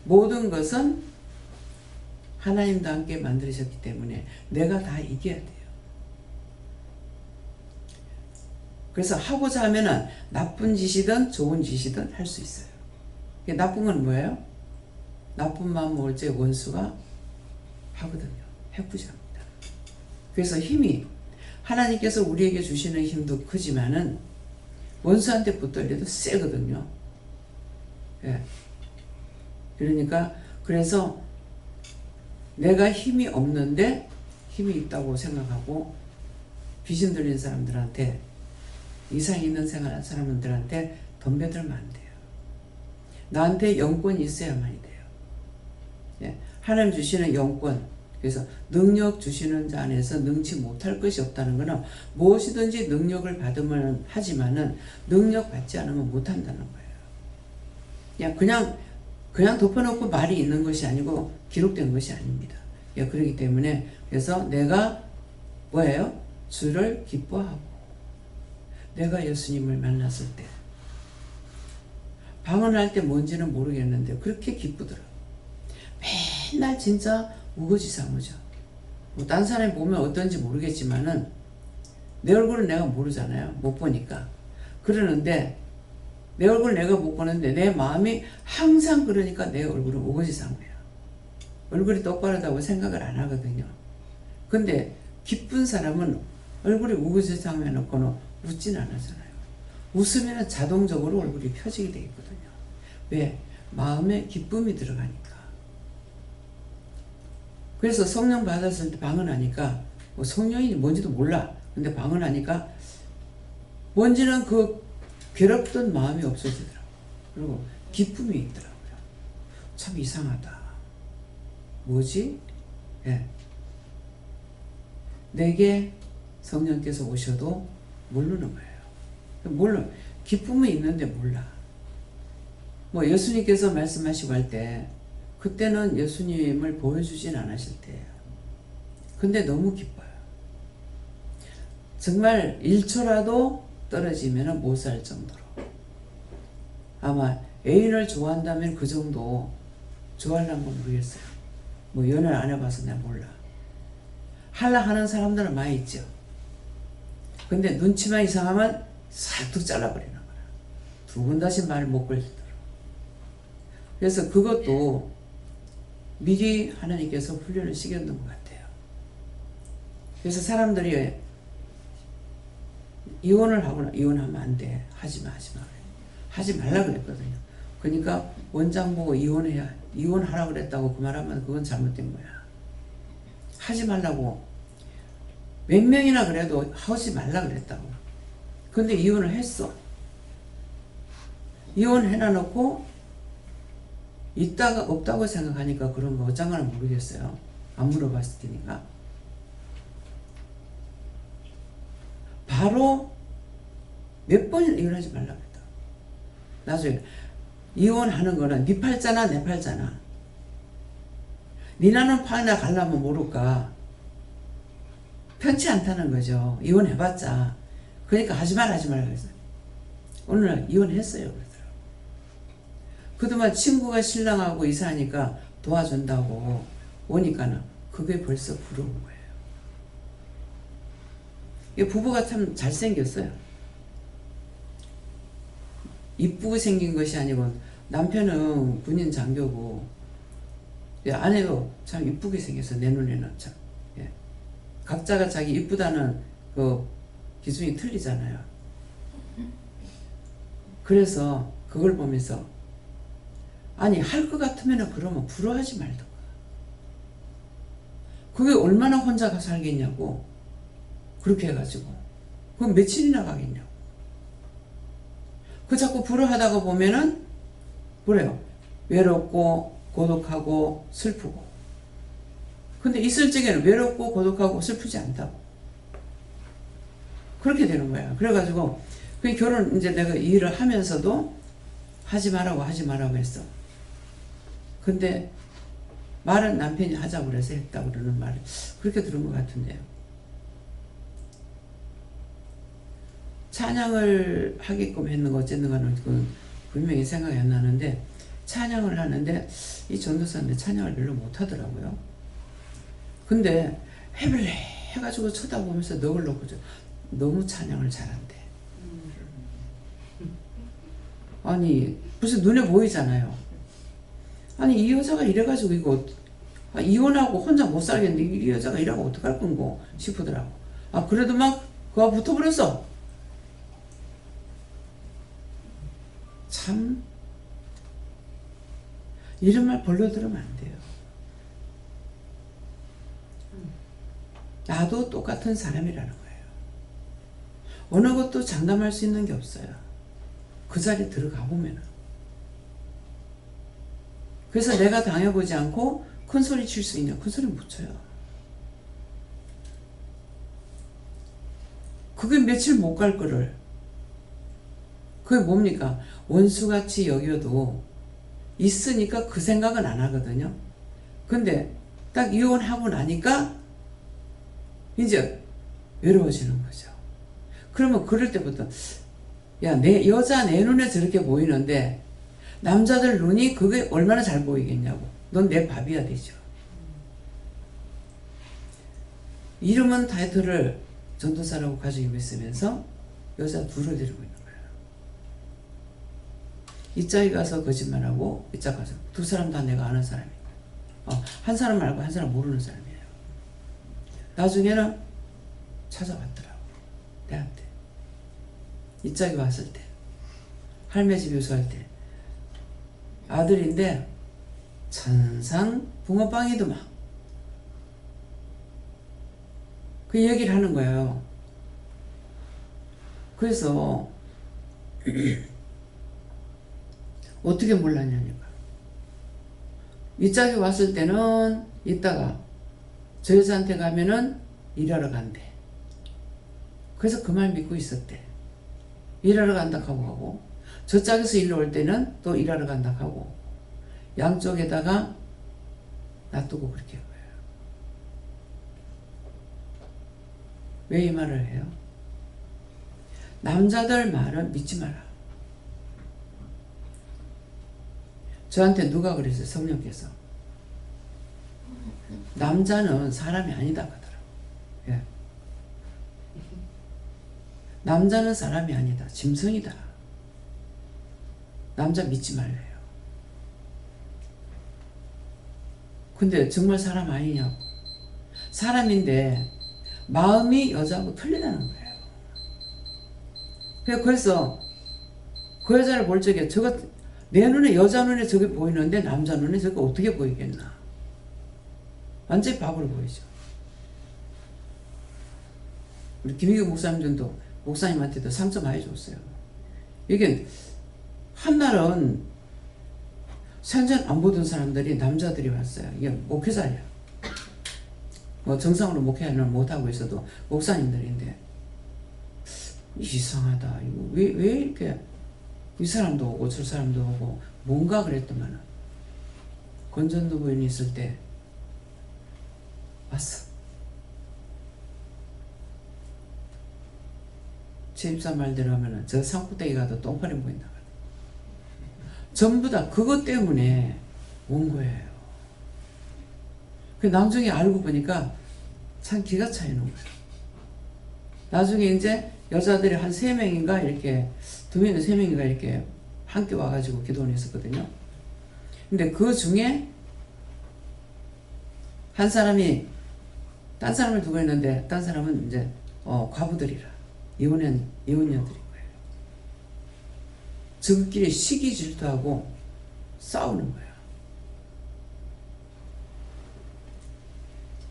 Speaker 1: 모든 것은 하나님도 함께 만드셨기 때문에 내가 다 이겨야 돼요. 그래서 하고자 하면은 나쁜 짓이든 좋은 짓이든 할 수 있어요. 나쁜 건 뭐예요? 나쁜 마음 먹을 때 원수가 하거든요. 해꾸지합니다. 그래서 힘이 하나님께서 우리에게 주시는 힘도 크지만은 원수한테 붙들려도 세거든요. 예. 그러니까 그래서 내가 힘이 없는데 힘이 있다고 생각하고 귀신 들린 사람들한테 이상 있는 생활한 사람들한테 덤벼들면 안 돼요. 나한테 영권이 있어야만이 돼요. 예. 하나님 주시는 영권, 그래서 능력 주시는 자 안에서 능치 못할 것이 없다는 것은 무엇이든지 능력을 받으면 하지만은 능력 받지 않으면 못한다는 거예요. 그냥 덮어놓고 말이 있는 것이 아니고 기록된 것이 아닙니다. 그렇기 때문에 그래서 내가 뭐예요? 주를 기뻐하고 내가 예수님을 만났을 때 방언할 때 뭔지는 모르겠는데 그렇게 기쁘더라고. 맨날 진짜 우거지상하죠. 뭐 딴 사람이 보면 어떤지 모르겠지만은 내 얼굴은 내가 모르잖아요. 못 보니까. 그러는데 내 얼굴을 내가 못 보는데 내 마음이 항상 그러니까 내 얼굴은 우거지상해요. 얼굴이 똑바르다고 생각을 안 하거든요. 근데 기쁜 사람은 얼굴이 우거지상해 놓고는 웃진 않았잖아요. 웃으면 자동적으로 얼굴이 펴지게 돼 있거든요. 왜? 마음에 기쁨이 들어가니까. 그래서 성령 받았을 때 방언하니까 뭐 성령이 뭔지도 몰라. 근데 방언하니까 뭔지는 그 괴롭던 마음이 없어지더라고요. 그리고 기쁨이 있더라고요. 참 이상하다. 뭐지? 내게 성령께서 오셔도 모르는 거예요. 기쁨이 있는데 몰라. 뭐 예수님께서 말씀하시고 할 때 그때는 예수님을 보여주진 않으실 때예요. 근데 너무 기뻐요. 정말 1초라도 떨어지면 못 살 정도로. 아마 애인을 좋아한다면 그 정도 좋아하려는 건 모르겠어요. 뭐 연애를 안 해봐서 내가 몰라. 하려 하는 사람들은 많이 있죠. 근데 눈치만 이상하면 살뚝 잘라버리는 거야. 두 번 다시 말을 못 걸리더라고. 그래서 그것도 미리 하나님께서 훈련을 시켰는 것 같아요. 그래서 사람들이 이혼을 하거나 이혼하면 안 돼. 하지 마. 하지 말라 그랬거든요. 그러니까 원장 보고 이혼하라 그랬다고 그 말하면 그건 잘못된 거야. 하지 말라고 몇 명이나 그래도 하지 말라 그랬다고. 근데 이혼을 했어. 이혼해놔놓고 있다가 없다고 생각하니까 그런 거 어쩐가는 모르겠어요. 안 물어봤을 테니까. 바로 몇 번이나 이혼하지 말라고 했다. 나중에 이혼하는 거는 네 팔자나 내 팔자나 네 나는 파나 갈라면 모를까. 편치 않다는 거죠. 이혼해봤자. 그러니까 하지 말라 그랬어요. 오늘 이혼했어요. 그러더라고. 그동안 친구가 신랑하고 이사하니까 도와준다고 오니까는 그게 벌써 부러운 거예요. 이 부부가 참 잘생겼어요. 이쁘게 생긴 것이 아니고 남편은 군인 장교고 아내도 참 이쁘게 생겼어. 내 눈에는 참. 각자가 자기 이쁘다는 그 기준이 틀리잖아요. 그래서 그걸 보면서 아니 할 것 같으면 그러면 부러워하지 말던가. 그게 얼마나 혼자가 살겠냐고. 그렇게 해가지고 그럼 며칠이나 가겠냐고. 그 자꾸 부러워하다가 보면은 그래요. 외롭고 고독하고 슬프고. 근데 있을 적에는 외롭고 고독하고 슬프지 않다고. 그렇게 되는 거야. 그래가지고 그 결혼 이제 내가 이 일을 하면서도 하지 말라고 했어. 근데 말은 남편이 하자고 그래서 했다고 그러는 말을 그렇게 들은 것 같은데요. 찬양을 하게끔 했는 거 어쨌는가는 그건 분명히 생각이 안 나는데 찬양을 하는데 이 전도사인데 찬양을 별로 못하더라고요. 근데 해볼래 해가지고 쳐다보면서 넋을 놓고 너무 찬양을 잘한대. 아니 무슨 눈에 보이잖아요. 아니 이 여자가 이래가지고 이거 이혼하고 혼자 못 살겠는데 이 여자가 이러고 어떡할 건고 싶더라고. 그래도 막 그거 붙어버렸어. 참 이런 말 벌러 들으면 안 돼요. 나도 똑같은 사람이라는 거예요. 어느 것도 장담할 수 있는 게 없어요. 그 자리에 들어가 보면은. 그래서 내가 당해보지 않고 큰 소리 칠 수 있냐? 큰 소리 못 쳐요. 그게 며칠 못 갈 거를. 그게 뭡니까? 원수같이 여겨도 있으니까 그 생각은 안 하거든요. 근데 딱 이혼하고 나니까 이제 외로워지는 거죠. 그러면 그럴 때부터 야, 내 여자 내 눈에 저렇게 보이는데 남자들 눈이 그게 얼마나 잘 보이겠냐고. 넌 내 밥이야 되죠. 이름은 타이틀을 전도사라고 가지고 있으면서 여자 둘을 데리고 있는 거예요. 이 짝이 가서 거짓말하고 이 짝 가서 두 사람 다 내가 아는 사람이에요. 한 사람 말고 한 사람 모르는 사람이에요. 나중에는 찾아왔더라고. 내한테. 이 짝이 왔을 때 할매 집 요수할 때 아들인데 천상 붕어빵이더만 그 얘기를 하는 거예요. 그래서 어떻게 몰랐냐니까. 이 짝이 왔을 때는 이따가 저 여자한테 가면은 일하러 간대. 그래서 그 말 믿고 있었대. 일하러 간다 하고 저 짝에서 일로 올 때는 또 일하러 간다 하고 양쪽에다가 놔두고 그렇게 한 거예요. 왜 이 말을 해요? 남자들 말은 믿지 마라. 저한테 누가 그랬어요? 성령께서. 남자는 사람이 아니다 하더라고요. 예. 남자는 사람이 아니다. 짐승이다. 남자 믿지 말래요. 근데 정말 사람 아니냐고. 사람인데 마음이 여자하고 틀리다는 거예요. 그래서 그 여자를 볼 적에 저거 내 눈에 여자 눈에 저게 보이는데 남자 눈에 저게 어떻게 보이겠나. 완전히 바보로 보이죠. 우리 김희규 목사님한테도 상처 많이 줬어요. 이게 한날은 생전 안 보던 사람들이 남자들이 왔어요. 이게 목회자야. 뭐 정상으로 목회는 못하고 있어도 목사님들인데 이상하다. 이거 왜 이렇게 이 사람도 오고 저 사람도 오고 뭔가 그랬더만 권전도 부인이 있을 때 왔어. 제 입사 말대로 하면은 저 산꼭대기 가도 똥파리 보인다. 전부 다 그것 때문에 온 거예요. 그 나중에 알고 보니까 참 기가 차이는 거예요. 나중에 이제 여자들이 한 3명인가 이렇게 2명인가 3명인가 이렇게 함께 와가지고 기도를 했었거든요. 근데 그 중에 한 사람이 딴 사람을 두고 있는데 딴 사람은 이제 과부들이라 이혼녀들인 거예요. 저끼리 시기 질투하고 싸우는 거예요.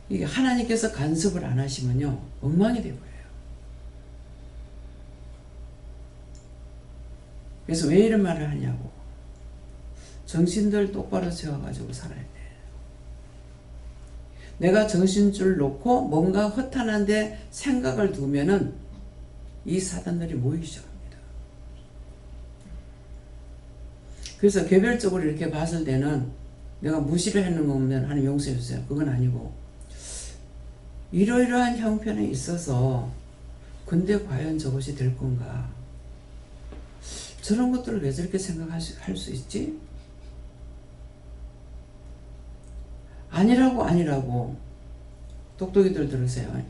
Speaker 1: 이게 하나님께서 간섭을 안 하시면요 엉망이 되고요. 그래서 왜 이런 말을 하냐고. 정신들 똑바로 세워가지고 살아야 돼. 내가 정신줄 놓고 뭔가 허탄한데 생각을 두면은 이 사단들이 모이기 시작합니다. 그래서 개별적으로 이렇게 봤을 때는 내가 무시를 했는 거면 하나님 용서해 주세요. 그건 아니고 이러이러한 형편에 있어서 근데 과연 저것이 될 건가. 저런 것들을 왜 저렇게 생각할 수 있지? 아니라고 똑똑이들 들으세요.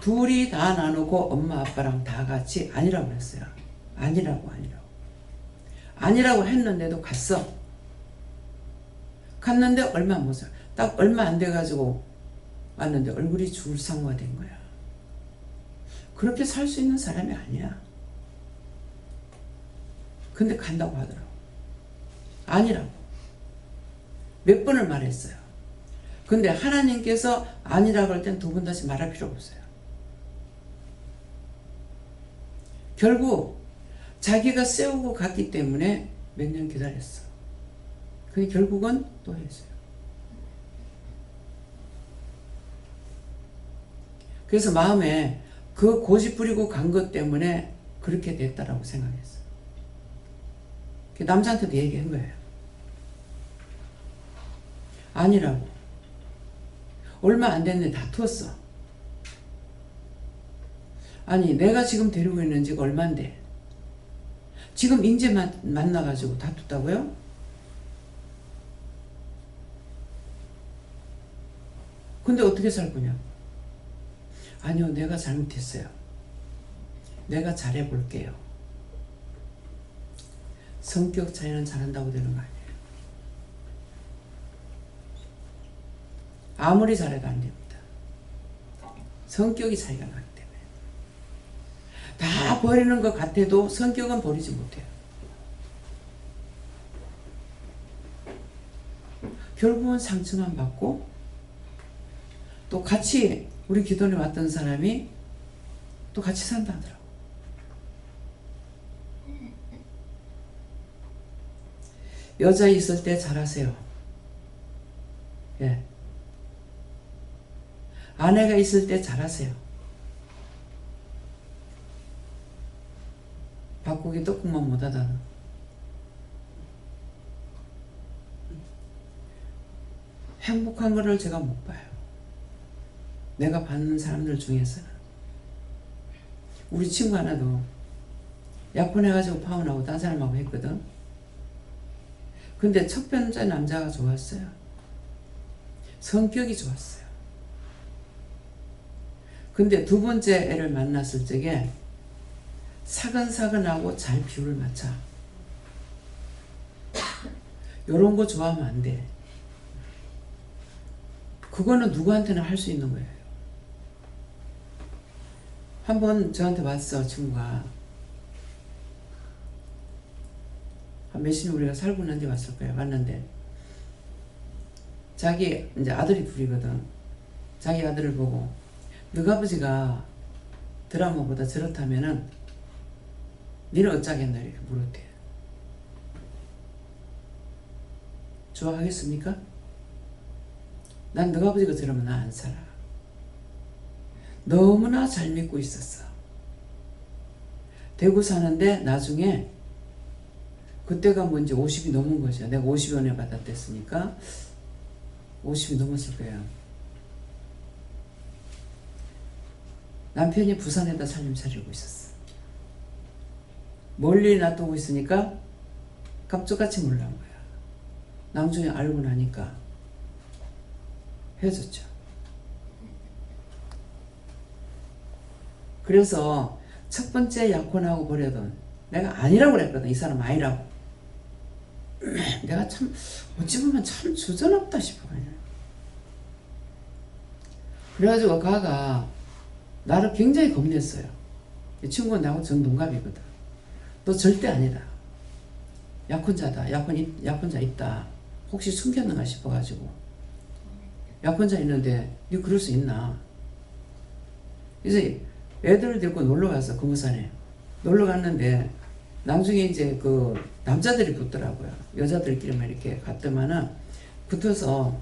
Speaker 1: 둘이 다 나누고 엄마 아빠랑 다 같이 아니라고 했어요. 아니라고 했는데도 갔는데 얼마 못 살. 딱 얼마 안 돼가지고 왔는데 얼굴이 줄상화가 된 거야. 그렇게 살 수 있는 사람이 아니야. 근데 간다고 하더라고. 아니라고. 몇 번을 말했어요. 근데 하나님께서 아니라고 할 땐 두 번 다시 말할 필요 없어요. 결국 자기가 세우고 갔기 때문에 몇 년 기다렸어. 근데 결국은 또 했어요. 그래서 마음에 그 고집 부리고 간 것 때문에 그렇게 됐다라고 생각했어. 남자한테도 얘기한 거예요. 아니라고. 얼마 안 됐는데 다투었어. 아니 내가 지금 데리고 있는 지가 얼만데 지금 인제 만나가지고 다투다고요? 근데 어떻게 살 거냐? 아니요, 내가 잘못했어요. 내가 잘해볼게요. 성격 차이는 잘한다고 되는 거 아니에요. 아무리 잘해도 안 됩니다. 성격이 차이가 나기 때문에. 다 버리는 것 같아도 성격은 버리지 못해요. 결국은 상처만 받고 또 같이 우리 기도원에 왔던 사람이 또 같이 산다 하더라고. 여자 있을 때 잘하세요. 예. 아내가 있을 때 잘하세요. 바꾸기 떡국만 못하다는. 행복한 거를 제가 못 봐요. 내가 받는 사람들 중에서는. 우리 친구 하나도 약혼해가지고 파혼하고 딴 사람하고 했거든. 근데 첫 번째 남자가 좋았어요. 성격이 좋았어요. 근데 두 번째 애를 만났을 적에 사근사근하고 잘 비율을 맞춰. 요런 거 좋아하면 안 돼. 그거는 누구한테나 할 수 있는 거예요. 한번 저한테 왔어, 친구가. 한 몇십 년 우리가 살고 난 뒤 왔을 거예요. 왔는데 자기 이제 아들이 둘이거든. 자기 아들을 보고 너가 아버지가 드라마보다 저렇다면은 니는 어쩌겠나 이렇게 물었대. 좋아하겠습니까? 난 너가 아버지가 저러면 나 안 살아. 너무나 잘 믿고 있었어. 대구 사는데 나중에 그때가 뭐 이제 50이 넘은 거죠. 내가 50원에 받았댔으니까 50이 넘었을 거예요. 남편이 부산에다 살림 차리고 있었어. 멀리 놔두고 있으니까 깜짝같이 몰라온 거야. 나중에 알고 나니까 헤어졌죠. 그래서 첫 번째 약혼하고 버려둔 내가 아니라고 그랬거든. 이 사람 아니라고. 내가 참 어찌 보면 참 주저없다 싶어. 그래가지고 가가 나를 굉장히 겁냈어요. 이 친구는 나하고 정동갑이거든. 너 절대 아니다. 약혼자다. 약혼자 있다. 혹시 숨겼는가 싶어가지고. 약혼자 있는데 니 그럴 수 있나. 그래서 애들을 데리고 놀러 갔어. 금우산에. 놀러 갔는데 나중에 이제 그 남자들이 붙더라고요. 여자들끼리만 이렇게 갔더만은 붙어서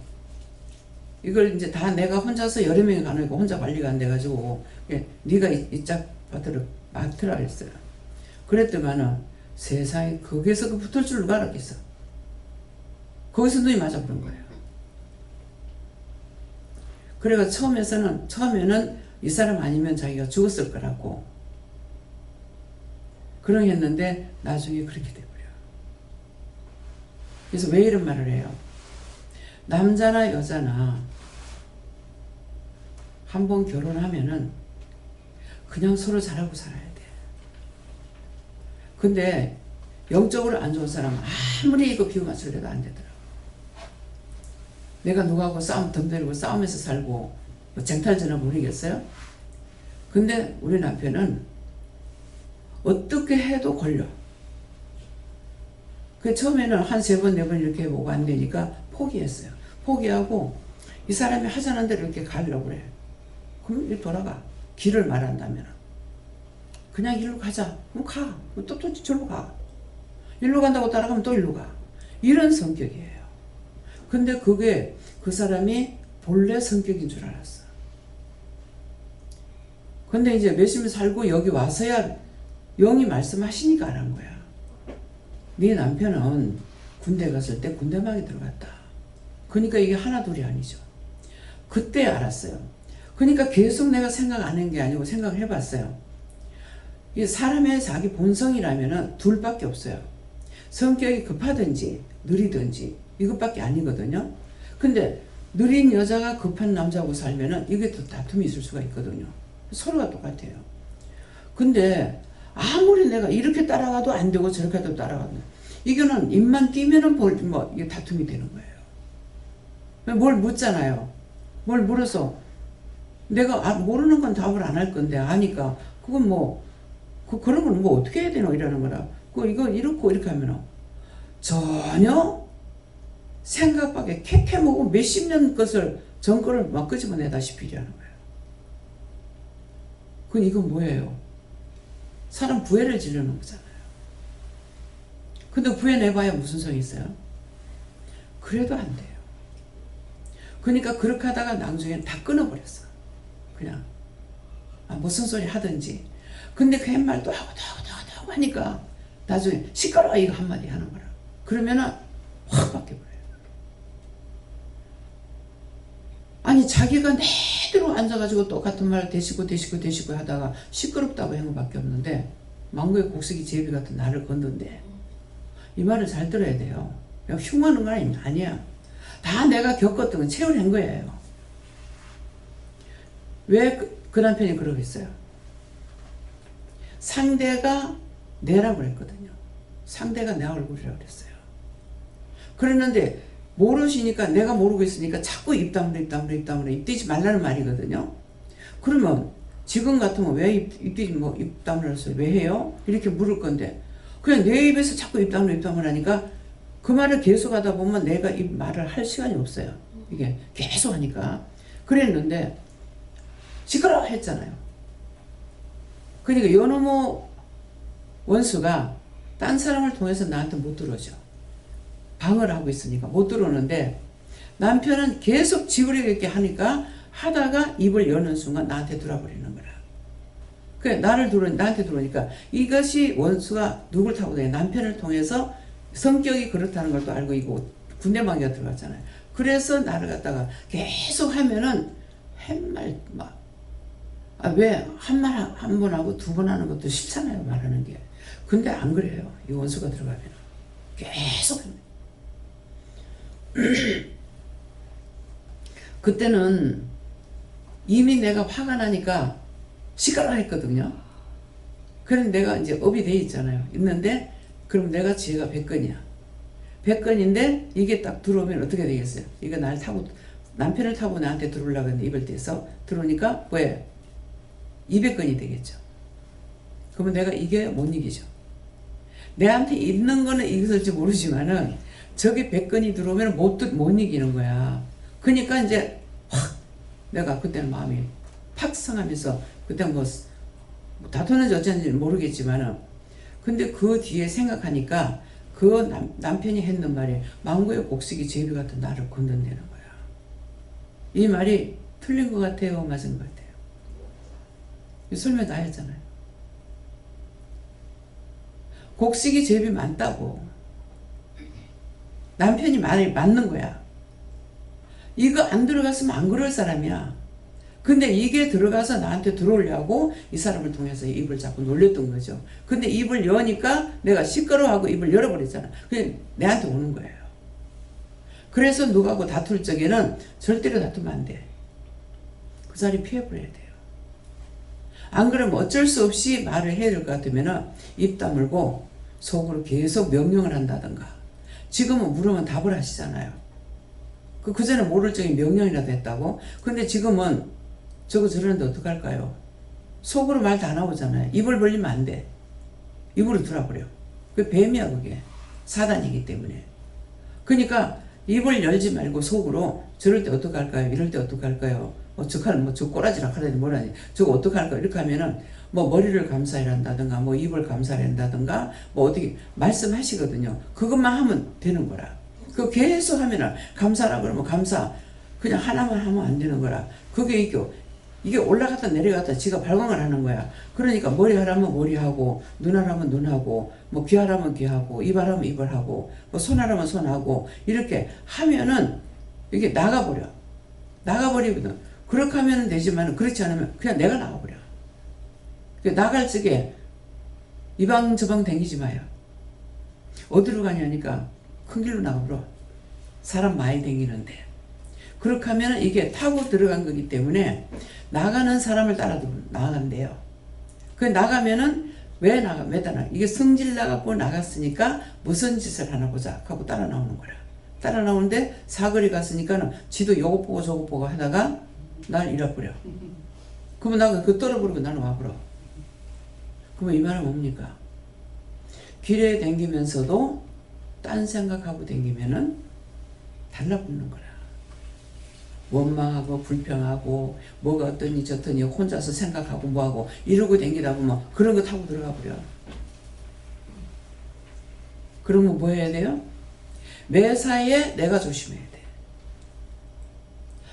Speaker 1: 이걸 이제 다 내가 혼자서 여러 명이 가는 거 혼자 관리가 안 돼가지고 네가 이짝 맡으라 했어요. 그랬더만은 세상에 거기서 그 붙을 줄 누가 알았겠어. 거기서 눈이 맞아 버린 거예요. 그래가 처음에는 이 사람 아니면 자기가 죽었을 거라고 그러했는데 나중에 그렇게 돼버려. 그래서 왜 이런 말을 해요? 남자나 여자나 한번 결혼하면은 그냥 서로 잘하고 살아야 돼. 근데 영적으로 안 좋은 사람은 아무리 이거 비유 맞추려도 안 되더라고. 내가 누구하고 싸움 덤벼들고 싸우면서 살고 뭐 쟁탈전을 모르겠어요? 근데 우리 남편은 어떻게 해도 걸려. 그 처음에는 한 3번, 4번 이렇게 해보고 안 되니까 포기했어요. 포기하고 이 사람이 하자는 대로 이렇게 가려고 그래. 그럼 이렇게 돌아가. 길을 말한다면. 그냥 일로 가자. 그럼 가. 또 저로 가. 일로 간다고 따라가면 또 일로 가. 이런 성격이에요. 근데 그게 그 사람이 본래 성격인 줄 알았어. 근데 이제 몇십 년 살고 여기 와서야 영이 말씀하시니까 안 한 거야. 네 남편은 군대 갔을 때 군대막이 들어갔다. 그러니까 이게 하나 둘이 아니죠. 그때 알았어요. 그러니까 계속 내가 생각 안 한 게 아니고 생각을 해봤어요. 이 사람의 자기 본성이라면은 둘밖에 없어요. 성격이 급하든지 느리든지 이것밖에 아니거든요. 근데 느린 여자가 급한 남자하고 살면은 이게 또 다툼이 있을 수가 있거든요. 서로가 똑같아요. 근데 아무리 내가 이렇게 따라가도 안 되고 저렇게 해도 따라가도 이거는 입만 띄면은 뭐 이게 다툼이 되는 거예요. 뭘 묻잖아요. 뭘 물어서 내가 모르는 건 답을 안 할 건데 아니까 그건 뭐 그런 건 뭐 어떻게 해야 되노 이러는 거라. 이거 이렇고 이렇게 하면은 전혀 생각 밖에 캐캐먹고 몇십 년 것을 전 거를 막 끄집어내다시피 하는 거예요. 그건 이건 뭐예요? 사람 부해를 지르는 거잖아요. 근데 부해 내봐야 무슨 소용이 있어요? 그래도 안 돼요. 그러니까 그렇게 하다가 나중에 다 끊어버렸어. 그냥 무슨 소리 하든지. 근데 그 말 또 하고 하니까 나중에 시끄러워 이거 한마디 하는 거라. 그러면은 확 바뀌어버려요. 아니 자기가 내대로 앉아가지고 똑같은 말 대시고 하다가 시끄럽다고 한 것밖에 없는데 망고의 곡식이 제비 같은 나를 건든데 이 말을 잘 들어야 돼요. 흉하는 말 아니야. 다 내가 겪었던 건 체험한 거예요. 왜 그 남편이 그러겠어요? 상대가 내라고 그랬거든요. 상대가 내 얼굴이라고 그랬어요. 그랬는데 모르시니까 내가 모르고 있으니까 자꾸 입 다물어 입 띄지 말라는 말이거든요. 그러면 지금 같으면 왜 입 다물었어요? 왜 해요? 이렇게 물을 건데 그냥 내 입에서 자꾸 입 다물으니까 그 말을 계속 하다 보면 내가 이 말을 할 시간이 없어요. 이게 계속 하니까. 그랬는데 시끄러워 했잖아요. 그러니까 요놈의 원수가 딴 사람을 통해서 나한테 못 들어오죠. 방을 하고 있으니까 못 들어오는데 남편은 계속 지구력 있게 하니까 하다가 입을 여는 순간 나한테 들어버리는 거라. 그래 나한테 들어오니까 이것이 원수가 누굴 타고 다녀 남편을 통해서 성격이 그렇다는 걸 또 알고 있고 군대망이가 들어갔잖아요. 그래서 나를 갖다가 계속 하면은 햇말 막 왜 한 말 한 번 하고 두 번 하는 것도 싫잖아요 말하는 게. 근데 안 그래요. 이 원수가 들어가면 계속 합니다. 그때는 이미 내가 화가 나니까 시끄러워 했거든요. 그런데 내가 이제 업이 돼 있잖아요. 있는데 그럼 내가 지혜가 100건이야. 100건인데 이게 딱 들어오면 어떻게 되겠어요? 이거 날 타고 남편을 타고 나한테 들어오려고 했는데 입을 떼서 들어오니까 왜? 200건이 되겠죠. 그러면 내가 이게 못 이기죠. 내한테 있는 거는 이겼을지 모르지만은 저게 100건이 들어오면 못 이기는 거야. 그러니까 이제 확 내가 그때는 마음이 팍 상하면서 그때 뭐 다투는지 어쩐지 모르겠지만은 근데 그 뒤에 생각하니까 그 남편이 했는 말이 망고의 곡식이 제비 같은 나를 건든다는 거야. 이 말이 틀린 것 같아요? 맞은 것 같아요? 설명 다 했잖아요. 곡식이 제비 많다고. 남편이 말이 맞는 거야. 이거 안 들어갔으면 안 그럴 사람이야. 근데 이게 들어가서 나한테 들어오려고 이 사람을 통해서 입을 자꾸 놀렸던 거죠. 근데 입을 여니까 내가 시끄러워하고 입을 열어버렸잖아. 그냥 내한테 오는 거예요. 그래서 누구하고 다툴 적에는 절대로 다투면 안 돼. 그 자리 피해버려야 돼요. 안 그러면 어쩔 수 없이 말을 해야 될 것 같으면 입 다물고 속으로 계속 명령을 한다든가. 지금은 물으면 답을 하시잖아요. 그전에 모를 적에 명령이라도 했다고. 근데 지금은 저거 저러는데 어떡할까요? 속으로 말 다 나오잖아요. 입을 벌리면 안 돼. 입으로 들어버려. 그게 뱀이야 그게. 사단이기 때문에. 그러니까 입을 열지 말고 속으로 저럴 때 어떡할까요? 이럴 때 어떡할까요? 저 꼬라지락 하라니 뭐라니 저거 어떡할까요? 이렇게 하면은 뭐 머리를 감사해야 한다든가 뭐 입을 감사해야 한다든가 뭐 어떻게 말씀하시거든요. 그것만 하면 되는 거라. 그거 계속 하면은 감사라 그러면 감사 그냥 하나만 하면 안 되는 거라. 그게 이거 이게 올라갔다 내려갔다 지가 발광을 하는 거야. 그러니까 머리 하라면 머리하고, 눈 하라면 눈하고, 뭐 귀 하라면 귀하고, 입 하라면 입을 하고, 뭐 손 하라면 손하고, 이렇게 하면은 이게 나가버려. 나가버리거든. 그렇게 하면 되지만 그렇지 않으면 그냥 내가 나가버려. 나갈 적에 이방 저방 댕기지 마요. 어디로 가냐니까 큰 길로 나가버려. 사람 많이 댕기는데. 그렇게 하면 이게 타고 들어간 거기 때문에 나가는 사람을 따라 나간대요. 그 나가면은 왜 따라? 이게 성질 나갖고 나갔으니까 무슨 짓을 하나 보자 하고 따라 나오는 거야. 따라 나오는데 사거리 갔으니까는 지도 요거 보고 저거 보고 하다가 날 잃어버려. 그러면 나가 그 떨어버리고 나는 와버려. 그러면 이 말은 뭡니까? 길에 댕기면서도 딴 생각하고 댕기면은 달라붙는 거라. 원망하고 불평하고 뭐가 어떠니 저떠니 혼자서 생각하고 뭐하고 이러고 댕기다 보면 그런 거 타고 들어가 버려. 그러면 뭐 해야 돼요? 매사에 내가 조심해야 돼.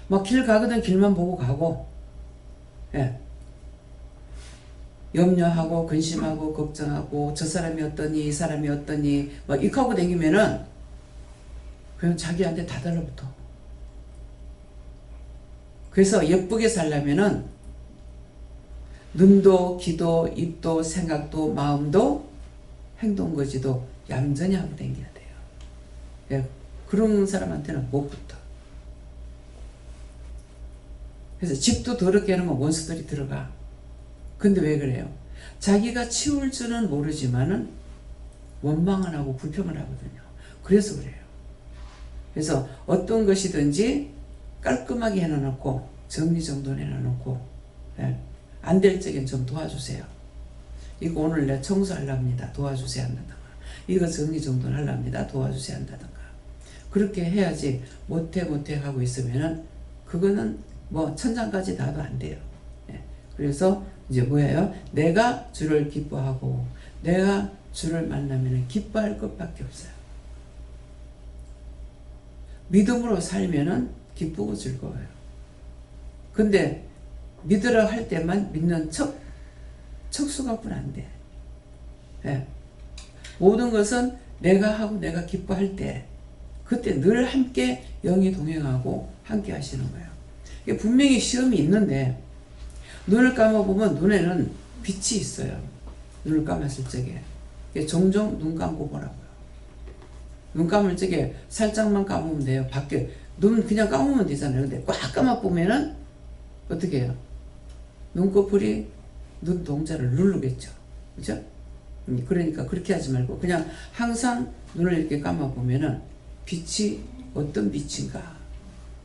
Speaker 1: 막 길 가거든 길만 보고 가고, 예. 염려하고 근심하고 걱정하고 저 사람이 어떠니 이 사람이 어떠니 막 이렇게 하고 댕기면은 그냥 자기한테 다 달라붙어. 그래서 예쁘게 살려면은 눈도 귀도 입도 생각도 마음도 행동거지도 얌전히 하고 댕겨야 돼요. 예, 그런 사람한테는 못 붙어. 그래서 집도 더럽게 해놓으면 원수들이 들어가. 근데 왜 그래요? 자기가 치울 줄은 모르지만은 원망을 하고 불평을 하거든요. 그래서 그래요. 그래서 어떤 것이든지 깔끔하게 해놓고 정리정돈 해놓고, 예, 안 될 적엔 좀 도와주세요. 이거 오늘 내가 청소하려합니다. 도와주세요 한다든가. 이거 정리정돈 하려합니다. 도와주세요 한다든가. 그렇게 해야지 못해 하고 있으면은 그거는 뭐 천장까지 닿아도 안 돼요. 예. 그래서 이제 뭐예요? 내가 주를 기뻐하고 내가 주를 만나면 기뻐할 것밖에 없어요. 믿음으로 살면은 기쁘고 즐거워요. 근데 믿으라 할 때만 믿는 척수 갖고는 안 돼. 예. 모든 것은 내가 하고 내가 기뻐할 때 그때 늘 함께 영이 동행하고 함께 하시는 거예요. 이게 분명히 시험이 있는데 눈을 감아보면 눈에는 빛이 있어요. 눈을 감았을 적에. 종종 눈 감고 보라고요. 눈 감을 적에 살짝만 감으면 돼요. 밖에 눈 그냥 감으면 되잖아요. 근데 꽉 감아보면은 어떻게 해요? 눈꺼풀이 눈 동자를 누르겠죠. 그죠? 그러니까 그렇게 하지 말고 그냥 항상 눈을 이렇게 감아보면은 빛이 어떤 빛인가.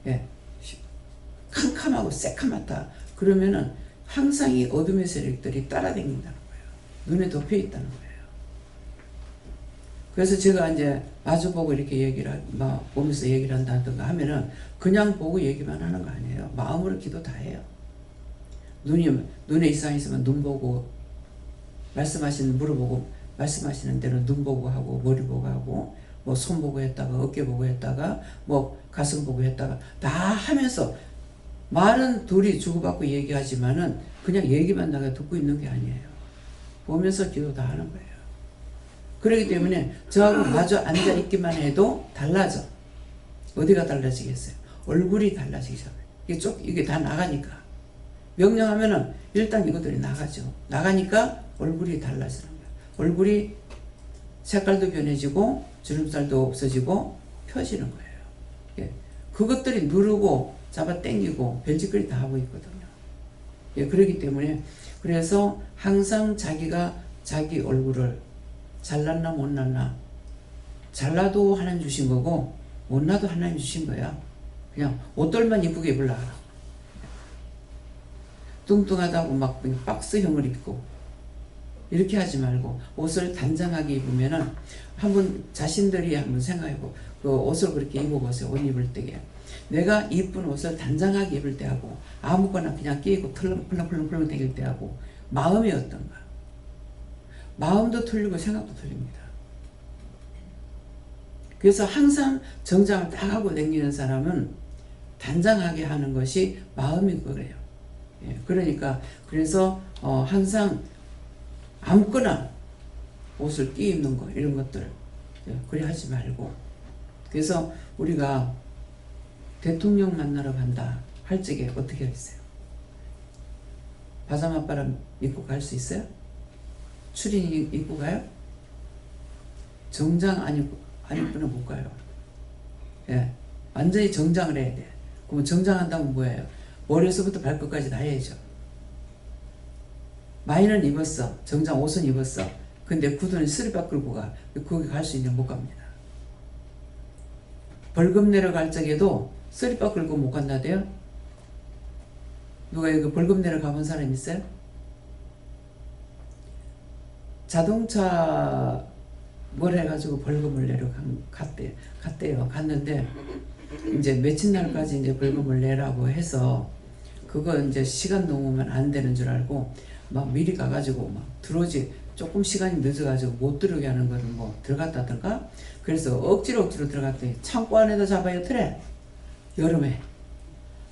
Speaker 1: 예. 캄캄하고 새카맣다. 그러면은 항상 이 어둠의 세력들이 따라다닌다는 거예요. 눈에 덮여 있다는 거예요. 그래서 제가 이제 마주보고 이렇게 얘기를, 막 보면서 얘기를 한다든가 하면은 그냥 보고 얘기만 하는 거 아니에요. 마음으로 기도 다 해요. 눈에 이상 있으면 눈 보고, 물어보고, 말씀하시는 대로 눈 보고 하고, 머리 보고 하고, 뭐 손 보고 했다가, 어깨 보고 했다가, 뭐 가슴 보고 했다가, 다 하면서 말은 둘이 주고받고 얘기하지만은 그냥 얘기만 나가 듣고 있는 게 아니에요. 보면서 기도 다 하는 거예요. 그렇기 때문에 저하고 마주 앉아 있기만 해도 달라져. 어디가 달라지겠어요? 얼굴이 달라지기 시작해요. 이게 다 나가니까. 명령하면은 일단 이것들이 나가죠. 나가니까 얼굴이 달라지는 거예요. 얼굴이 색깔도 변해지고 주름살도 없어지고 펴지는 거예요. 예. 그것들이 누르고 잡아 당기고 별짓거리 다 하고 있거든요. 예, 그렇기 때문에 그래서 항상 자기가 자기 얼굴을 잘났나 못났나, 잘나도 하나님 주신 거고 못나도 하나님 주신 거야. 그냥 옷들만 이쁘게 입으려 하라. 뚱뚱하다고 막 박스형을 입고 이렇게 하지 말고 옷을 단정하게 입으면은 한번 자신들이 한번 생각해보고 그 옷을 그렇게 입어보세요. 옷 입을 때에 내가 이쁜 옷을 단정하게 입을 때하고 아무거나 그냥 끼고 펄렁펄렁 다닐 때하고 마음이 어떤가? 마음도 틀리고 생각도 틀립니다. 그래서 항상 정장을 딱 하고 다니는 사람은 단정하게 하는 것이 마음이 그래요. 예, 그러니까 그래서 항상 아무거나 옷을 끼 입는 거 이런 것들 그래 하지 말고. 그래서 우리가 대통령 만나러 간다 할 적에 어떻게 하겠어요? 파자마바람 입고 갈 수 있어요? 추리닝 입고 가요? 정장 안 입고는 못 가요. 예, 완전히 정장을 해야 돼. 그럼 정장한다면 뭐예요? 머리에서부터 발끝까지 다 해야죠. 마이는 입었어. 정장 옷은 입었어. 근데 구두는 쓰리바 끌고 가. 거기 갈 수 있냐? 못 갑니다. 벌금 내러 갈 적에도 쓰리바 끌고 못 간다대요? 누가 이거 벌금 내러 가본 사람 있어요? 자동차 뭘 해가지고 벌금을 내러 갔대요. 갔는데 이제 며칠 날까지 이제 벌금을 내라고 해서 그거 이제 시간 넘으면 안 되는 줄 알고 막 미리 가가지고 막 들어오지 조금 시간이 늦어가지고 못 들어오게 하는 거를 뭐 들어갔다든가 그래서 억지로 들어갔더니 창고 안에다 잡아야 틀에 여름에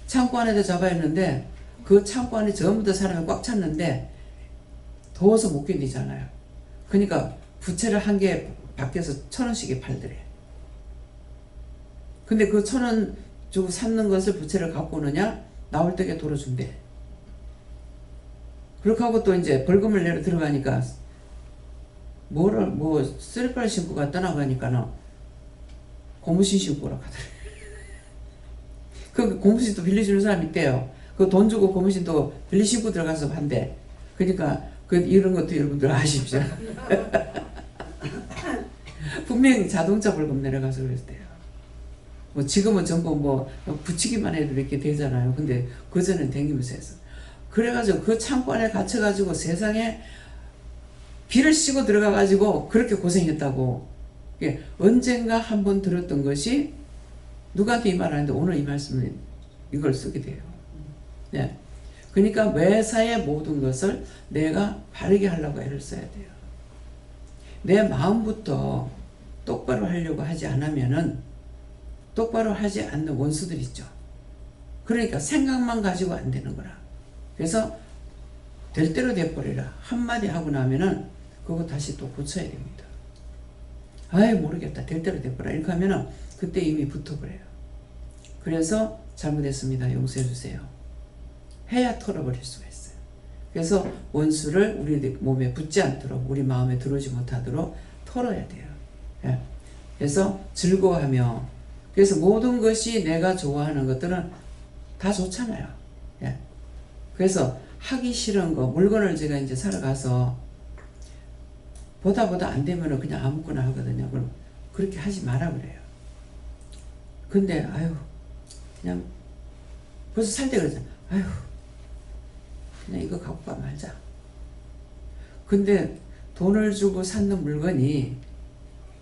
Speaker 1: 창고 안에다 잡아야 했는데 그 창고 안에 전부 다 사람이 꽉 찼는데 더워서 못 견디잖아요. 그러니까 부채를 한 개 밖에서 1,000원씩에 팔더래. 근데 그 1,000원 주고 샀는 것을 부채를 갖고 오느냐 나올 때게 돌아준대. 그렇게 하고 또 이제 벌금을 내러 들어가니까 뭐 쓰리팔 신고 갔다 나가니까는 고무신 신고 오라고 하더래. 그 고무신 또 빌려주는 사람 있대요. 그 돈 주고 고무신 또 빌리 신고 들어가서 한대. 그러니까 이런 것도 여러분들 아십시오. 분명히 자동차 벌금 내려가서 그랬대요. 뭐 지금은 전부 뭐 붙이기만 해도 이렇게 되잖아요. 근데 그전엔 댕기면서 했어. 그래가지고 그 창고 안에 갇혀가지고 세상에 비를 씌고 들어가가지고 그렇게 고생했다고. 언젠가 한번 들었던 것이 누구한테 이 말 하는데 오늘 이 말씀을 이걸 쓰게 돼요. 네. 그러니까 매사의 모든 것을 내가 바르게 하려고 애를 써야 돼요. 내 마음부터 똑바로 하려고 하지 않으면은 똑바로 하지 않는 원수들 있죠. 그러니까 생각만 가지고 안 되는 거라. 그래서 될 대로 돼버리라. 한마디 하고 나면은 그거 다시 또 고쳐야 됩니다. 아이 모르겠다. 될 대로 돼버려. 이렇게 하면은 그때 이미 붙어버려요. 그래서 잘못했습니다. 용서해 주세요. 해야 털어버릴 수가 있어요. 그래서 원수를 우리 몸에 붙지 않도록 우리 마음에 들어오지 못하도록 털어야 돼요. 예. 그래서 즐거워하며 그래서 모든 것이 내가 좋아하는 것들은 다 좋잖아요. 예. 그래서 하기 싫은 거 물건을 제가 이제 사러 가서 보다 안 되면은 그냥 아무거나 하거든요. 그럼 그렇게 하지 마라 그래요. 근데 아유 그냥 벌써 살 때 그러잖아. 아유 그냥 이거 갖고 가 말자. 근데 돈을 주고 샀는 물건이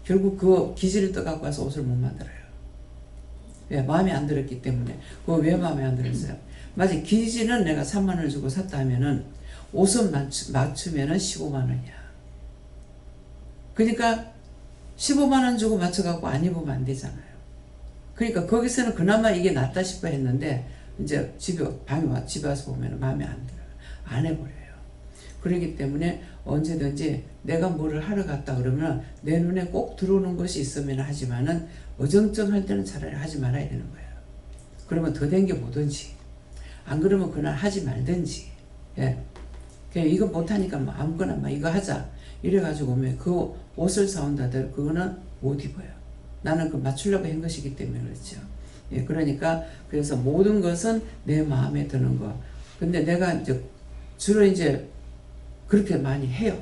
Speaker 1: 결국 그 기질을 떠 갖고 와서 옷을 못 만들어요. 왜? 마음에 안 들었기 때문에. 그거 왜 마음에 안 들었어요? 맞아. 기질은 내가 3만 원을 주고 샀다 하면은 옷은 맞추면은 15만 원이야. 그러니까 15만 원 주고 맞춰갖고 안 입으면 안 되잖아요. 그러니까 거기서는 그나마 이게 낫다 싶어 했는데 이제 집에 와서 보면 마음에 안 들어요. 안 해버려요. 그렇기 때문에 언제든지 내가 뭐를 하러 갔다 그러면 내 눈에 꼭 들어오는 것이 있으면 하지만은 어정쩡할 때는 차라리 하지 말아야 되는 거예요. 그러면 더 댕겨보든지 안 그러면 그날 하지 말든지. 예. 그냥 이거 못하니까 뭐 아무거나 막 이거 하자 이래가지고 오면 그 옷을 사온다들 그거는 못 입어요. 나는 그 맞추려고 한 것이기 때문에 그렇죠. 예, 그러니까 그래서 모든 것은 내 마음에 드는 거. 근데 내가 이제 주로 이제 그렇게 많이 해요.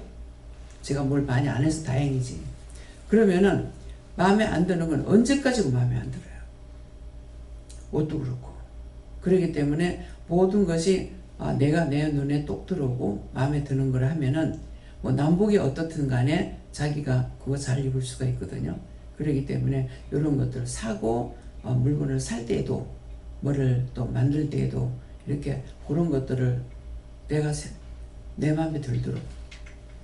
Speaker 1: 제가 뭘 많이 안 해서 다행이지. 그러면은 마음에 안 드는 건 언제까지고 마음에 안 들어요. 옷도 그렇고. 그렇기 때문에 모든 것이 내가 내 눈에 똑 들어오고 마음에 드는 걸 하면은 뭐 남복이 어떻든 간에 자기가 그거 잘 입을 수가 있거든요. 그렇기 때문에 이런 것들을 사고 물건을 살 때에도 뭐를 또 만들 때에도 이렇게 그런 것들을 내가 내 마음에 들도록.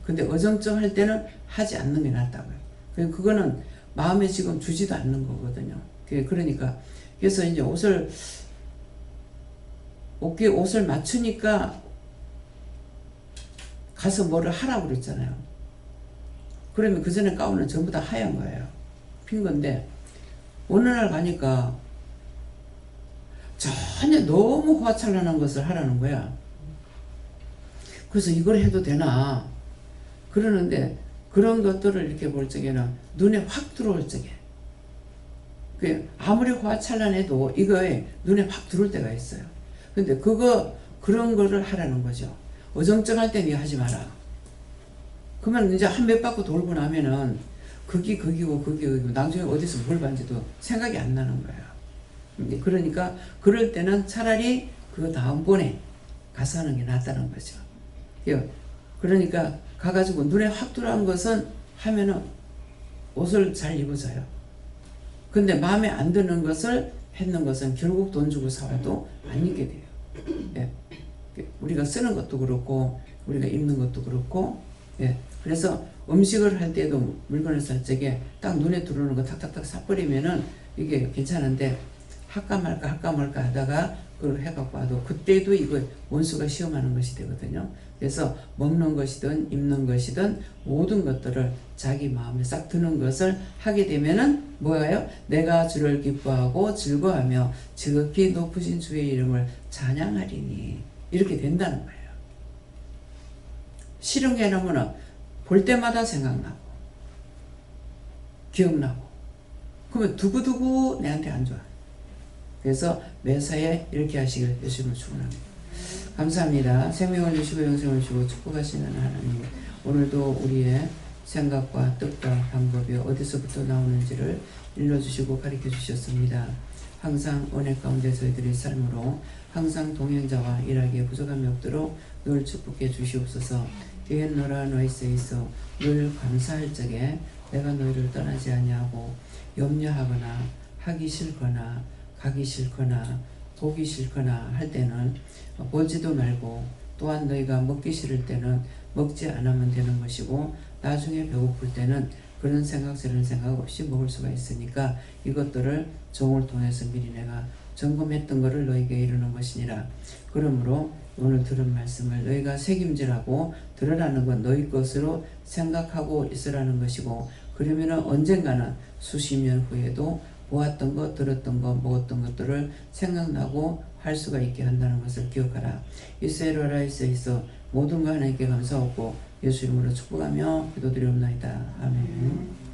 Speaker 1: 근데 어정쩡할 때는 하지 않는 게 낫다고요. 그거는 마음에 지금 주지도 않는 거거든요. 그러니까 그래서 이제 옷을 옷을 맞추니까 가서 뭐를 하라고 그랬잖아요. 그러면 그 전에 가운은 전부 다 하얀 거예요. 핀 건데 어느 날 가니까 전혀 너무 화창한 것을 하라는 거야. 그래서 이걸 해도 되나 그러는데 그런 것들을 이렇게 볼 적에는 눈에 확 들어올 적에 아무리 화찬란해도 이거에 눈에 확 들어올 때가 있어요. 근데 그런 거를 하라는 거죠. 어정쩡할 때 네가 하지 마라. 그러면 이제 한 몇 바퀴 돌고 나면은 거기고 나중에 어디서 뭘 봤는지도 생각이 안 나는 거예요. 그러니까 그럴 때는 차라리 그 다음번에 가서 하는 게 낫다는 거죠. 그러니까 가가지고 눈에 확 들어온 것은 하면은 옷을 잘 입어져요. 근데 마음에 안 드는 것을 했는 것은 결국 돈 주고 사와도 안 입게 돼요. 예. 우리가 쓰는 것도 그렇고 우리가 입는 것도 그렇고 예. 그래서 음식을 할 때도 물건을 살 적에 딱 눈에 들어오는 거 탁탁탁 사버리면은 이게 괜찮은데 할까 말까 하다가 그걸 해갖고 와도 그때도 이거 원수가 시험하는 것이 되거든요. 그래서 먹는 것이든 입는 것이든 모든 것들을 자기 마음에 싹 드는 것을 하게 되면은 뭐예요? 내가 주를 기뻐하고 즐거워하며 지극히 높으신 주의 이름을 찬양하리니 이렇게 된다는 거예요. 싫은 게 너무나 볼 때마다 생각나고 기억나고 그러면 두고두고 내한테 안 좋아. 그래서 매사에 이렇게 하시길 예수님을 축원합니다. 감사합니다. 생명을 주시고 영생을 주시고 축복하시는 하나님, 오늘도 우리의 생각과 뜻과 방법이 어디서부터 나오는지를 일러주시고 가르쳐 주셨습니다. 항상 은혜 가운데 저희들의 삶으로 항상 동행자와 일하기에 부족함이 없도록 늘 축복해 주시옵소서. 여호와 너희에 있어 늘 감사할 적에 내가 너희를 떠나지 아니하고 염려하거나 하기 싫거나 가기 싫거나 보기 싫거나 할 때는 보지도 말고 또한 너희가 먹기 싫을 때는 먹지 않으면 되는 것이고 나중에 배고플 때는 그런 생각 저런 생각 없이 먹을 수가 있으니까 이것들을 종을 통해서 미리 내가 점검했던 것을 너희에게 이르는 것이니라. 그러므로 오늘 들은 말씀을 너희가 책임지라고 들으라는 건 너희 것으로 생각하고 있으라는 것이고 그러면은 언젠가는 수십 년 후에도 보았던 것, 들었던 것, 먹었던 것들을 생각나고 할 수가 있게 한다는 것을 기억하라. 이스라엘에 있어 모든 거 하나님께 감사하고 예수 이름으로 축복하며 기도드리옵나이다. 아멘.